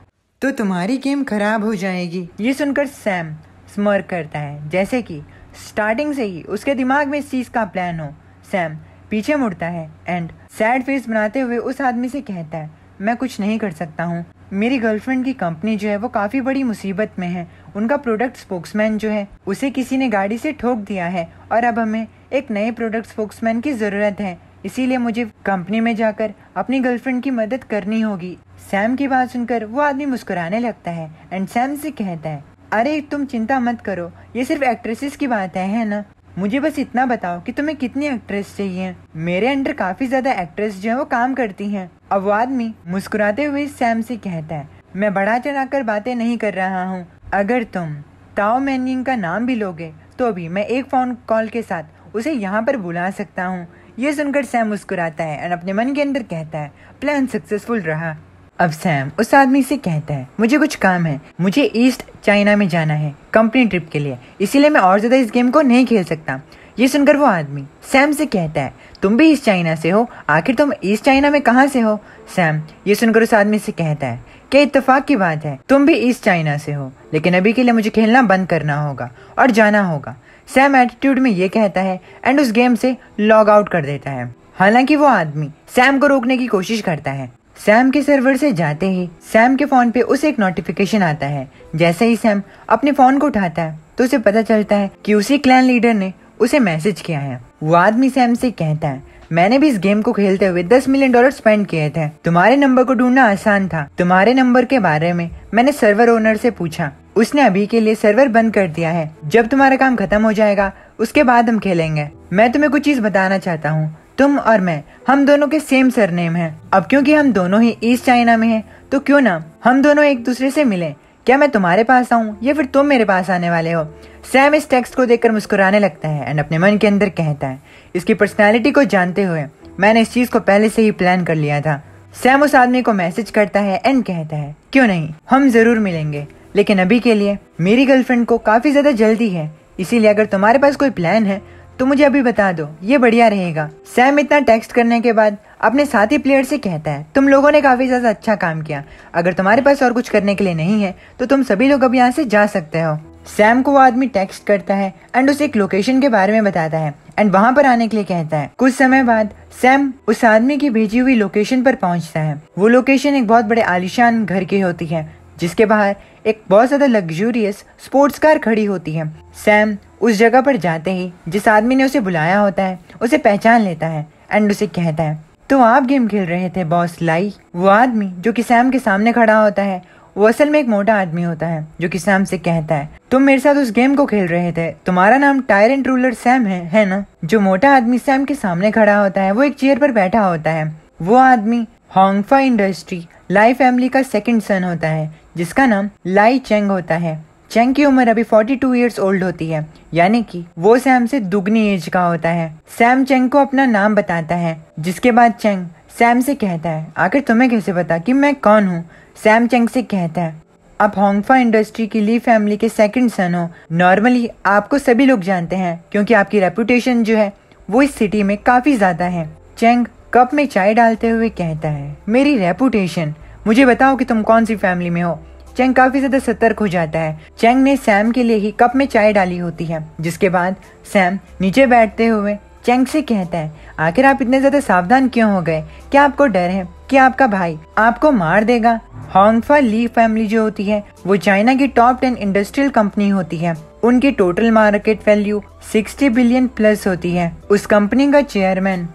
तो तुम्हारी गेम खराब हो जाएगी। ये सुनकर सैम स्मर्क करता है, जैसे कि स्टार्टिंग से ही उसके दिमाग में इस चीज का प्लान हो। सैम पीछे मुड़ता है एंड सैड फेस बनाते हुए उस आदमी से कहता है, मैं कुछ नहीं कर सकता हूँ, मेरी गर्लफ्रेंड की कंपनी जो है वो काफी बड़ी मुसीबत में है, उनका प्रोडक्ट स्पोक्समैन जो है उसे किसी ने गाड़ी से ठोक दिया है और अब हमें एक नए प्रोडक्ट स्पोक्समैन की जरूरत है, इसीलिए मुझे कंपनी में जाकर अपनी गर्लफ्रेंड की मदद करनी होगी। सैम की बात सुनकर वो आदमी मुस्कुराने लगता है एंड सैम से कहता है, अरे तुम चिंता मत करो, ये सिर्फ एक्ट्रेसेस की बात है ना, मुझे बस इतना बताओ कि तुम्हें कितनी एक्ट्रेस चाहिए, मेरे अंडर काफी ज्यादा एक्ट्रेस जो है वो काम करती हैं। अब वो आदमी मुस्कुराते हुए सैम से कहता है, मैं बढ़ा चढ़ाकर बातें नहीं कर रहा हूँ, अगर तुम ताओ मैनिंग का नाम भी लोगे तो भी मैं एक फोन कॉल के साथ उसे यहाँ पर बुला सकता हूँ। ये सुनकर सैम मुस्कुराता है और अपने मन के अंदर कहता है, प्लान सक्सेसफुल रहा। अब सैम उस आदमी से कहता है, मुझे कुछ काम है, मुझे ईस्ट चाइना में जाना है कंपनी ट्रिप के लिए, इसीलिए मैं और ज्यादा इस गेम को नहीं खेल सकता। ये सुनकर वो आदमी सैम से कहता है, तुम भी ईस्ट चाइना से हो, आखिर तुम ईस्ट चाइना में कहाँ से हो। सैम ये सुनकर उस आदमी से कहता है, क्या इत्तेफाक की बात है, तुम भी ईस्ट चाइना से हो, लेकिन अभी के लिए मुझे खेलना बंद करना होगा और जाना होगा। सैम एटीट्यूड में ये कहता है एंड उस गेम से लॉग आउट कर देता है। हालांकि वो आदमी सैम को रोकने की कोशिश करता है। सैम के सर्वर से जाते ही सैम के फोन पे उसे एक नोटिफिकेशन आता है। जैसे ही सैम अपने फोन को उठाता है तो उसे पता चलता है कि उसी क्लैन लीडर ने उसे मैसेज किया है। वो आदमी सैम से कहता है, मैंने भी इस गेम को खेलते हुए $10 मिलियन स्पेंड किए थे, तुम्हारे नंबर को ढूंढना आसान था, तुम्हारे नंबर के बारे में मैंने सर्वर ओनर से पूछा, उसने अभी के लिए सर्वर बंद कर दिया है, जब तुम्हारा काम खत्म हो जाएगा उसके बाद हम खेलेंगे। मैं तुम्हें कुछ चीज बताना चाहता हूँ, तुम और मैं हम दोनों के सेम सरनेम है, अब क्योंकि हम दोनों ही ईस्ट चाइना में हैं, तो क्यों ना हम दोनों एक दूसरे से मिलें, क्या मैं तुम्हारे पास आऊँ या फिर तुम मेरे पास आने वाले हो। सैम इस टेक्स्ट को देखकर मुस्कुराने लगता है एंड अपने मन के अंदर कहता है, इसकी पर्सनैलिटी को जानते हुए मैंने इस चीज को पहले से ही प्लान कर लिया था। सैम उस आदमी को मैसेज करता है एंड कहता है, क्यों नहीं, हम जरूर मिलेंगे, लेकिन अभी के लिए मेरी गर्लफ्रेंड को काफी ज्यादा जल्दी है, इसीलिए अगर तुम्हारे पास कोई प्लान है तो मुझे अभी बता दो, ये बढ़िया रहेगा। सैम इतना टेक्स्ट करने के बाद अपने साथी प्लेयर से कहता है, तुम लोगों ने काफी ज्यादा अच्छा काम किया, अगर तुम्हारे पास और कुछ करने के लिए नहीं है तो तुम सभी लोग अब यहाँ से जा सकते हो। सैम को वो आदमी टेक्स्ट करता है एंड उसे एक लोकेशन के बारे में बताता है एंड वहाँ पर आने के लिए कहता है। कुछ समय बाद सैम उस आदमी की भेजी हुई लोकेशन पर पहुँचता है। वो लोकेशन एक बहुत बड़े आलीशान घर की होती है, जिसके बाहर एक बहुत ज्यादा लग्जूरियस स्पोर्ट्स कार खड़ी होती है। सैम उस जगह पर जाते ही जिस आदमी ने उसे बुलाया होता है उसे पहचान लेता है एंड उसे कहता है, तो आप गेम खेल रहे थे बॉस लाई। वो आदमी जो कि सैम के सामने खड़ा होता है वो असल में एक मोटा आदमी होता है, जो कि सैम से कहता है, तुम मेरे साथ उस गेम को खेल रहे थे, तुम्हारा नाम टायरेंट रूलर सैम है ना। जो मोटा आदमी सैम के सामने खड़ा होता है वो एक चेयर पर बैठा होता है। वो आदमी होंगफा इंडस्ट्री लाई फैमिली का सेकंड सन होता है, जिसका नाम लाई चेंग होता है। चेंग की उम्र अभी 42 इयर्स ओल्ड होती है, यानी कि वो सैम से दुगनी एज का होता है। सैम चेंग को अपना नाम बताता है, जिसके बाद चेंग सैम से कहता है, आखिर तुम्हें कैसे पता कि मैं कौन हूँ? सैम चेंग से कहता है, आप होंगफा इंडस्ट्री की ली फैमिली के सेकंड सन हो। नॉर्मली आपको सभी लोग जानते हैं क्योंकि आपकी रेपुटेशन जो है वो इस सिटी में काफी ज्यादा है। चेंग कप में चाय डालते हुए कहता है, मेरी रेपुटेशन? मुझे बताओ कि तुम कौन सी फैमिली में हो। चेंग काफी ज्यादा सतर्क हो जाता है। चेंग ने सैम के लिए ही कप में चाय डाली होती है, जिसके बाद सैम नीचे बैठते हुए चेंग से कहता है, आखिर आप इतने ज्यादा सावधान क्यों हो गए? क्या आपको डर है कि आपका भाई आपको मार देगा? होंगफा ली फैमिली जो होती है वो चाइना की टॉप 10 इंडस्ट्रियल कंपनी होती है। उनकी total market value 60 billion plus होती है। उस कंपनी का चेयरमैन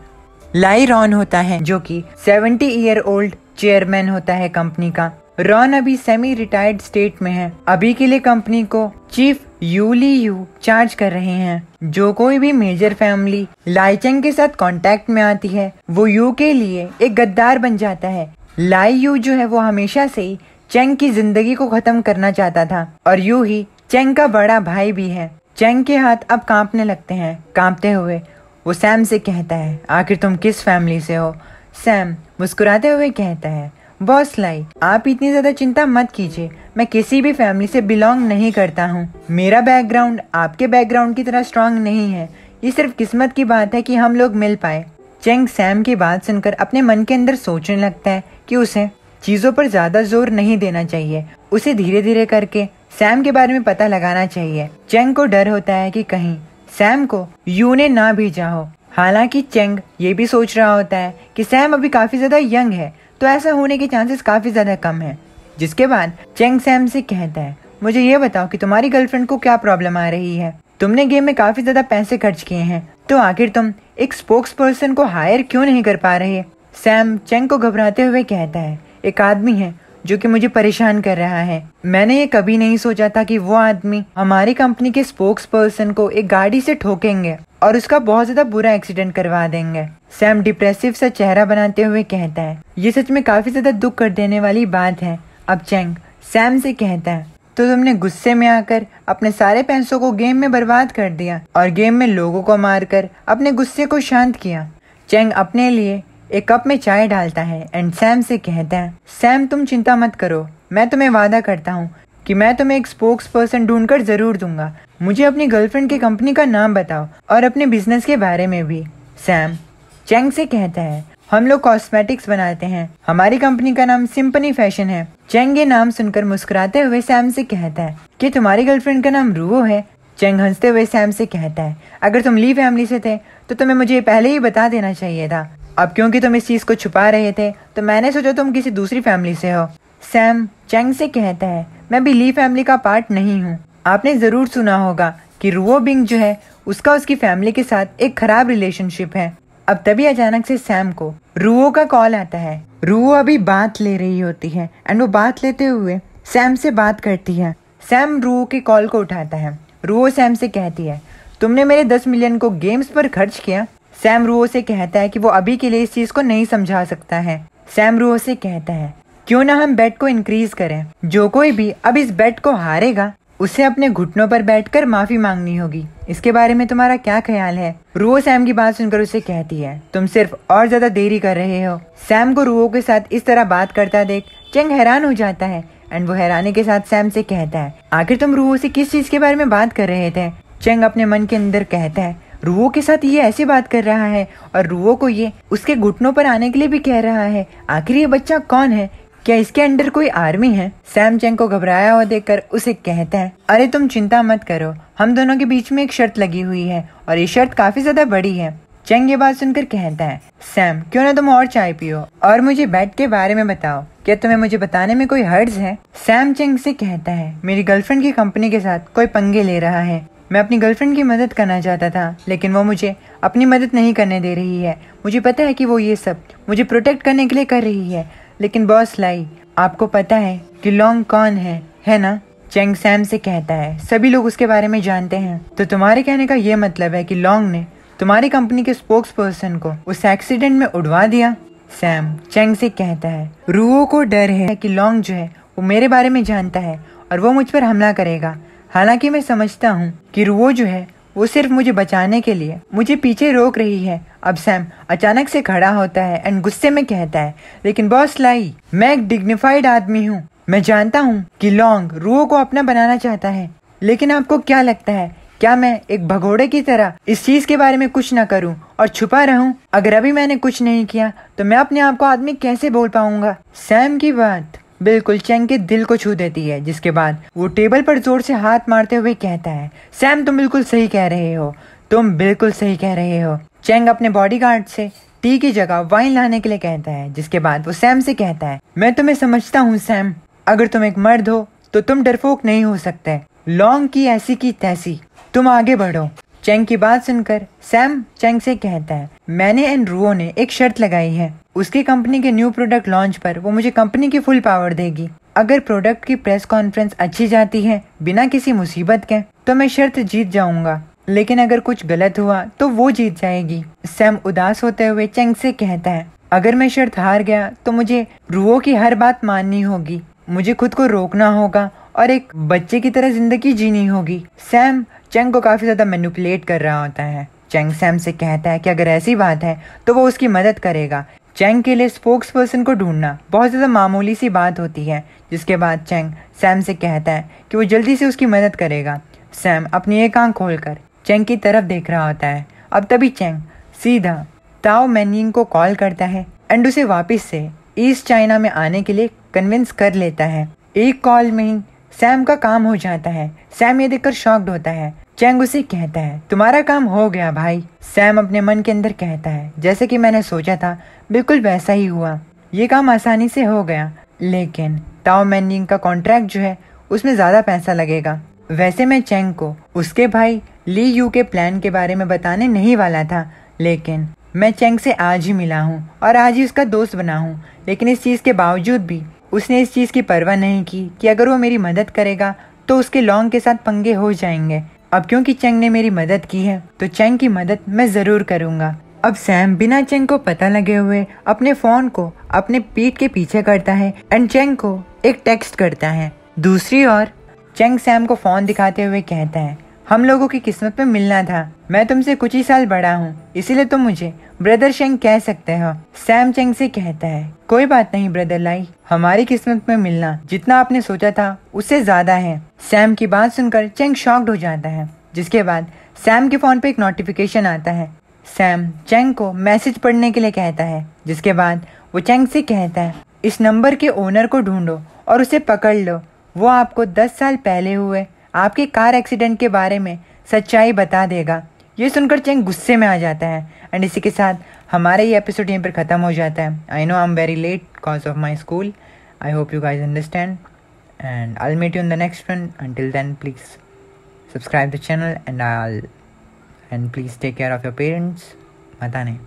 लाई रॉन होता है, जो कि 70 ईयर ओल्ड चेयरमैन होता है कंपनी का। रॉन अभी सेमी रिटायर्ड स्टेट में है। अभी के लिए कंपनी को चीफ यूली यू चार्ज कर रहे हैं। जो कोई भी मेजर फैमिली लाई चेंग के साथ कांटेक्ट में आती है वो यू के लिए एक गद्दार बन जाता है। लाई यू जो है वो हमेशा से ही चेंग की जिंदगी को खत्म करना चाहता था और यू ही चेंग का बड़ा भाई भी है। चेंग के हाथ अब कांपने लगते हैं। कांपते हुए वो सैम से कहता है, आखिर तुम किस फैमिली से हो? सैम मुस्कुराते हुए कहता है, बॉस लाई, आप इतनी ज्यादा चिंता मत कीजिए। मैं किसी भी फैमिली से बिलोंग नहीं करता हूँ। मेरा बैकग्राउंड आपके बैकग्राउंड की तरह स्ट्रांग नहीं है। ये सिर्फ किस्मत की बात है कि हम लोग मिल पाए। चेंग सैम की बात सुनकर अपने मन के अंदर सोचने लगता है कि उसे चीजों पर ज्यादा जोर नहीं देना चाहिए। उसे धीरे धीरे करके सैम के बारे में पता लगाना चाहिए। चेंग को डर होता है कि कहीं सैम को यू ने ना भेजा हो। हालांकि चेंग ये भी सोच रहा होता है कि सैम अभी काफी ज्यादा यंग है, तो ऐसा होने के चांसेस काफी ज्यादा कम है। जिसके बाद चेंग सैम से कहता है, मुझे ये बताओ कि तुम्हारी गर्लफ्रेंड को क्या प्रॉब्लम आ रही है? तुमने गेम में काफी ज्यादा पैसे खर्च किए हैं, तो आखिर तुम एक स्पोक्स पर्सन को हायर क्यों नहीं कर पा रहे? सैम चेंग को घबराते हुए कहता है, एक आदमी है जो कि मुझे परेशान कर रहा है। मैंने ये कभी नहीं सोचा था कि वो आदमी हमारी कंपनी के स्पोक्स पर्सन को एक गाड़ी से ठोकेंगे और उसका बहुत ज्यादा बुरा एक्सीडेंट करवा देंगे। सैम डिप्रेसिव सा चेहरा बनाते हुए कहता है, ये सच में काफी ज्यादा दुख कर देने वाली बात है। अब चेंग सैम से कहता है, तो तुमने गुस्से में आकर अपने सारे पैसों को गेम में बर्बाद कर दिया और गेम में लोगों को मारकर अपने गुस्से को शांत किया। चेंग अपने लिए एक कप में चाय डालता है एंड सैम से कहता है, सैम तुम चिंता मत करो, मैं तुम्हें वादा करता हूँ कि मैं तुम्हें एक स्पोक्स पर्सन ढूंढकर जरूर दूंगा। मुझे अपनी गर्लफ्रेंड की कंपनी का नाम बताओ और अपने बिजनेस के बारे में भी। सैम चेंग से कहता है, हम लोग कॉस्मेटिक्स बनाते हैं। हमारी कंपनी का नाम सिंपनी फैशन है। चेंग ये नाम सुनकर मुस्कुराते हुए सैम से कहता है कि तुम्हारी गर्लफ्रेंड का नाम रूवो है। चेंग हंसते हुए सैम से कहता है, अगर तुम ली फैमिली से थे तो तुम्हें मुझे पहले ही बता देना चाहिए था। अब क्योंकि तुम इस चीज को छुपा रहे थे तो मैंने सोचा तुम किसी दूसरी फैमिली से हो। सैम चेंग से कहता है, मैं भी ली फैमिली का पार्ट नहीं हूँ। आपने जरूर सुना होगा कि रूवो बिंग जो है उसका उसकी फैमिली के साथ एक खराब रिलेशनशिप है। अब तभी अचानक से सैम को रूवो का कॉल आता है। रूवो अभी बात ले रही होती है एंड वो बात लेते हुए सैम से बात करती है। सैम रूवो के कॉल को उठाता है। रूवो सैम से कहती है, तुमने मेरे 10 मिलियन को गेम्स पर खर्च किया। सैम रूवो से कहता है कि वो अभी के लिए इस चीज को नहीं समझा सकता है। सैम रूवो से कहता है, क्यों ना हम बेट को इंक्रीज करें। जो कोई भी अब इस बेट को हारेगा उसे अपने घुटनों पर बैठकर माफी मांगनी होगी। इसके बारे में तुम्हारा क्या ख्याल है? रूवो सैम की बात सुनकर उसे कहती है, तुम सिर्फ और ज्यादा देरी कर रहे हो। सैम को रूवो के साथ इस तरह बात करता देख चेंग हैरान हो जाता है एंड वो हैरानी के साथ सैम से कहता है, आखिर तुम रूवो से किस चीज के बारे में बात कर रहे थे? चेंग अपने मन के अंदर कहता है, रूवो के साथ ये ऐसी बात कर रहा है और रूवो को ये उसके घुटनों पर आने के लिए भी कह रहा है। आखिर ये बच्चा कौन है? क्या इसके अंदर कोई आर्मी है? सैम चेंग को घबराया हुआ देखकर उसे कहता है, अरे तुम चिंता मत करो, हम दोनों के बीच में एक शर्त लगी हुई है और ये शर्त काफी ज्यादा बड़ी है। चेंग ये बात सुनकर कहता है, सैम क्यों ना तुम और चाय पियो और मुझे बेट के बारे में बताओ। क्या तुम्हें मुझे बताने में कोई हर्ज है? सैम चेंग से कहता है, मेरी गर्लफ्रेंड की कंपनी के साथ कोई पंगे ले रहा है। मैं अपनी गर्लफ्रेंड की मदद करना चाहता था लेकिन वो मुझे अपनी मदद नहीं करने दे रही है। मुझे पता है कि वो ये सब मुझे प्रोटेक्ट करने के लिए कर रही है, लेकिन बॉस लाई, आपको पता है कि लॉन्ग कौन है ना? चेंग सैम से कहता है, सभी लोग उसके बारे में जानते हैं। तो तुम्हारे कहने का ये मतलब है कि लॉन्ग ने तुम्हारी कंपनी के स्पोक्स पर्सन को उस एक्सीडेंट में उड़वा दिया? सैम चेंग से कहता है, रूवो को डर है कि लॉन्ग जो है वो मेरे बारे में जानता है और वो मुझ पर हमला करेगा। हालांकि मैं समझता हूँ कि रूवो जो है वो सिर्फ मुझे बचाने के लिए मुझे पीछे रोक रही है। अब सैम अचानक से खड़ा होता है एंड गुस्से में कहता है, लेकिन बॉस लाई, मैं एक डिग्निफाइड आदमी हूँ। मैं जानता हूँ कि लॉन्ग रुओ को अपना बनाना चाहता है, लेकिन आपको क्या लगता है, क्या मैं एक भगोड़े की तरह इस चीज के बारे में कुछ न करूं और छुपा रहूं? अगर अभी मैंने कुछ नहीं किया तो मैं अपने आप को आदमी कैसे बोल पाऊंगा? सैम की बात बिल्कुल चेंग के दिल को छू देती है, जिसके बाद वो टेबल पर जोर से हाथ मारते हुए कहता है, सैम तुम बिल्कुल सही कह रहे हो, तुम बिल्कुल सही कह रहे हो। चेंग अपने बॉडीगार्ड से टी की जगह वाइन लाने के लिए कहता है, जिसके बाद वो सैम से कहता है, मैं तुम्हें समझता हूँ सैम, अगर तुम एक मर्द हो तो तुम डरपोक नहीं हो सकते। लॉन्ग की ऐसी की तैसी, तुम आगे बढ़ो। चेंग की बात सुनकर सैम चेंग से कहता है, मैंने एंड रुओ ने एक शर्त लगाई है, उसकी कंपनी के न्यू प्रोडक्ट लॉन्च पर वो मुझे कंपनी की फुल पावर देगी। अगर प्रोडक्ट की प्रेस कॉन्फ्रेंस अच्छी जाती है बिना किसी मुसीबत के तो मैं शर्त जीत जाऊंगा, लेकिन अगर कुछ गलत हुआ तो वो जीत जाएगी। सैम उदास होते हुए चेंग से कहता है, अगर मैं शर्त हार गया तो मुझे रुओ की हर बात माननी होगी, मुझे खुद को रोकना होगा और एक बच्चे की तरह जिंदगी जीनी होगी। सैम चेंग को काफी ज्यादा मैनिपुलेट कर रहा होता है। चेंग सैम से कहता है कि अगर ऐसी बात है तो वो उसकी मदद करेगा। चेंग के लिए स्पोक्स पर्सन को ढूंढना बहुत ज्यादा मामूली सी बात होती है, जिसके बाद चेंग सैम से कहता है कि वो जल्दी से उसकी मदद करेगा। सैम अपनी एक आंख खोलकर चेंग की तरफ देख रहा होता है। अब तभी चेंग सीधा ताओ मैनिंग को कॉल करता है एंड उसे वापस से ईस्ट चाइना में आने के लिए कन्विंस कर लेता है। एक कॉल में ही सैम का काम हो जाता है। सैम ये देखकर शॉक्ड होता है। चेंग उसे कहता है, तुम्हारा काम हो गया भाई। सैम अपने मन के अंदर कहता है, जैसे कि मैंने सोचा था बिल्कुल वैसा ही हुआ, ये काम आसानी से हो गया, लेकिन ताओ मैनिंग का कॉन्ट्रैक्ट जो है उसमें ज्यादा पैसा लगेगा। वैसे मैं चेंग को उसके भाई ली यू के प्लान के बारे में बताने नहीं वाला था, लेकिन मैं चेंग से आज ही मिला हूँ और आज ही उसका दोस्त बना हूँ, लेकिन इस चीज के बावजूद भी उसने इस चीज की परवाह नहीं की कि अगर वो मेरी मदद करेगा तो उसके लॉन्ग के साथ पंगे हो जाएंगे। अब क्योंकि चेंग ने मेरी मदद की है तो चेंग की मदद मैं जरूर करूंगा। अब सैम बिना चेंग को पता लगे हुए अपने फोन को अपने पीठ के पीछे करता है एंड चेंग को एक टेक्स्ट करता है। दूसरी ओर चेंग सैम को फोन दिखाते हुए कहता है, हम लोगों की किस्मत में मिलना था, मैं तुमसे कुछ ही साल बड़ा हूँ, इसीलिए तुम मुझे ब्रदर चेंग कह सकते हो। सैम चेंग से कहता है, कोई बात नहीं ब्रदर लाई, हमारी किस्मत में मिलना जितना आपने सोचा था उससे ज्यादा है। सैम की बात सुनकर चेंग शॉक्ड हो जाता है, जिसके बाद सैम के फोन पे एक नोटिफिकेशन आता है। सैम चेंग को मैसेज पढ़ने के लिए कहता है, जिसके बाद वो चेंग से कहता है, इस नंबर के ओनर को ढूंढो और उसे पकड़ लो, वो आपको 10 साल पहले हुए आपके कार एक्सीडेंट के बारे में सच्चाई बता देगा। ये सुनकर चेंग गुस्से में आ जाता है एंड इसी के साथ हमारा ये एपिसोड यहीं पर ख़त्म हो जाता है। I know I am very late because of my school. I hope you guys understand and I will meet you in the next one. Until then, please subscribe the channel and please take care of your parents. Matane.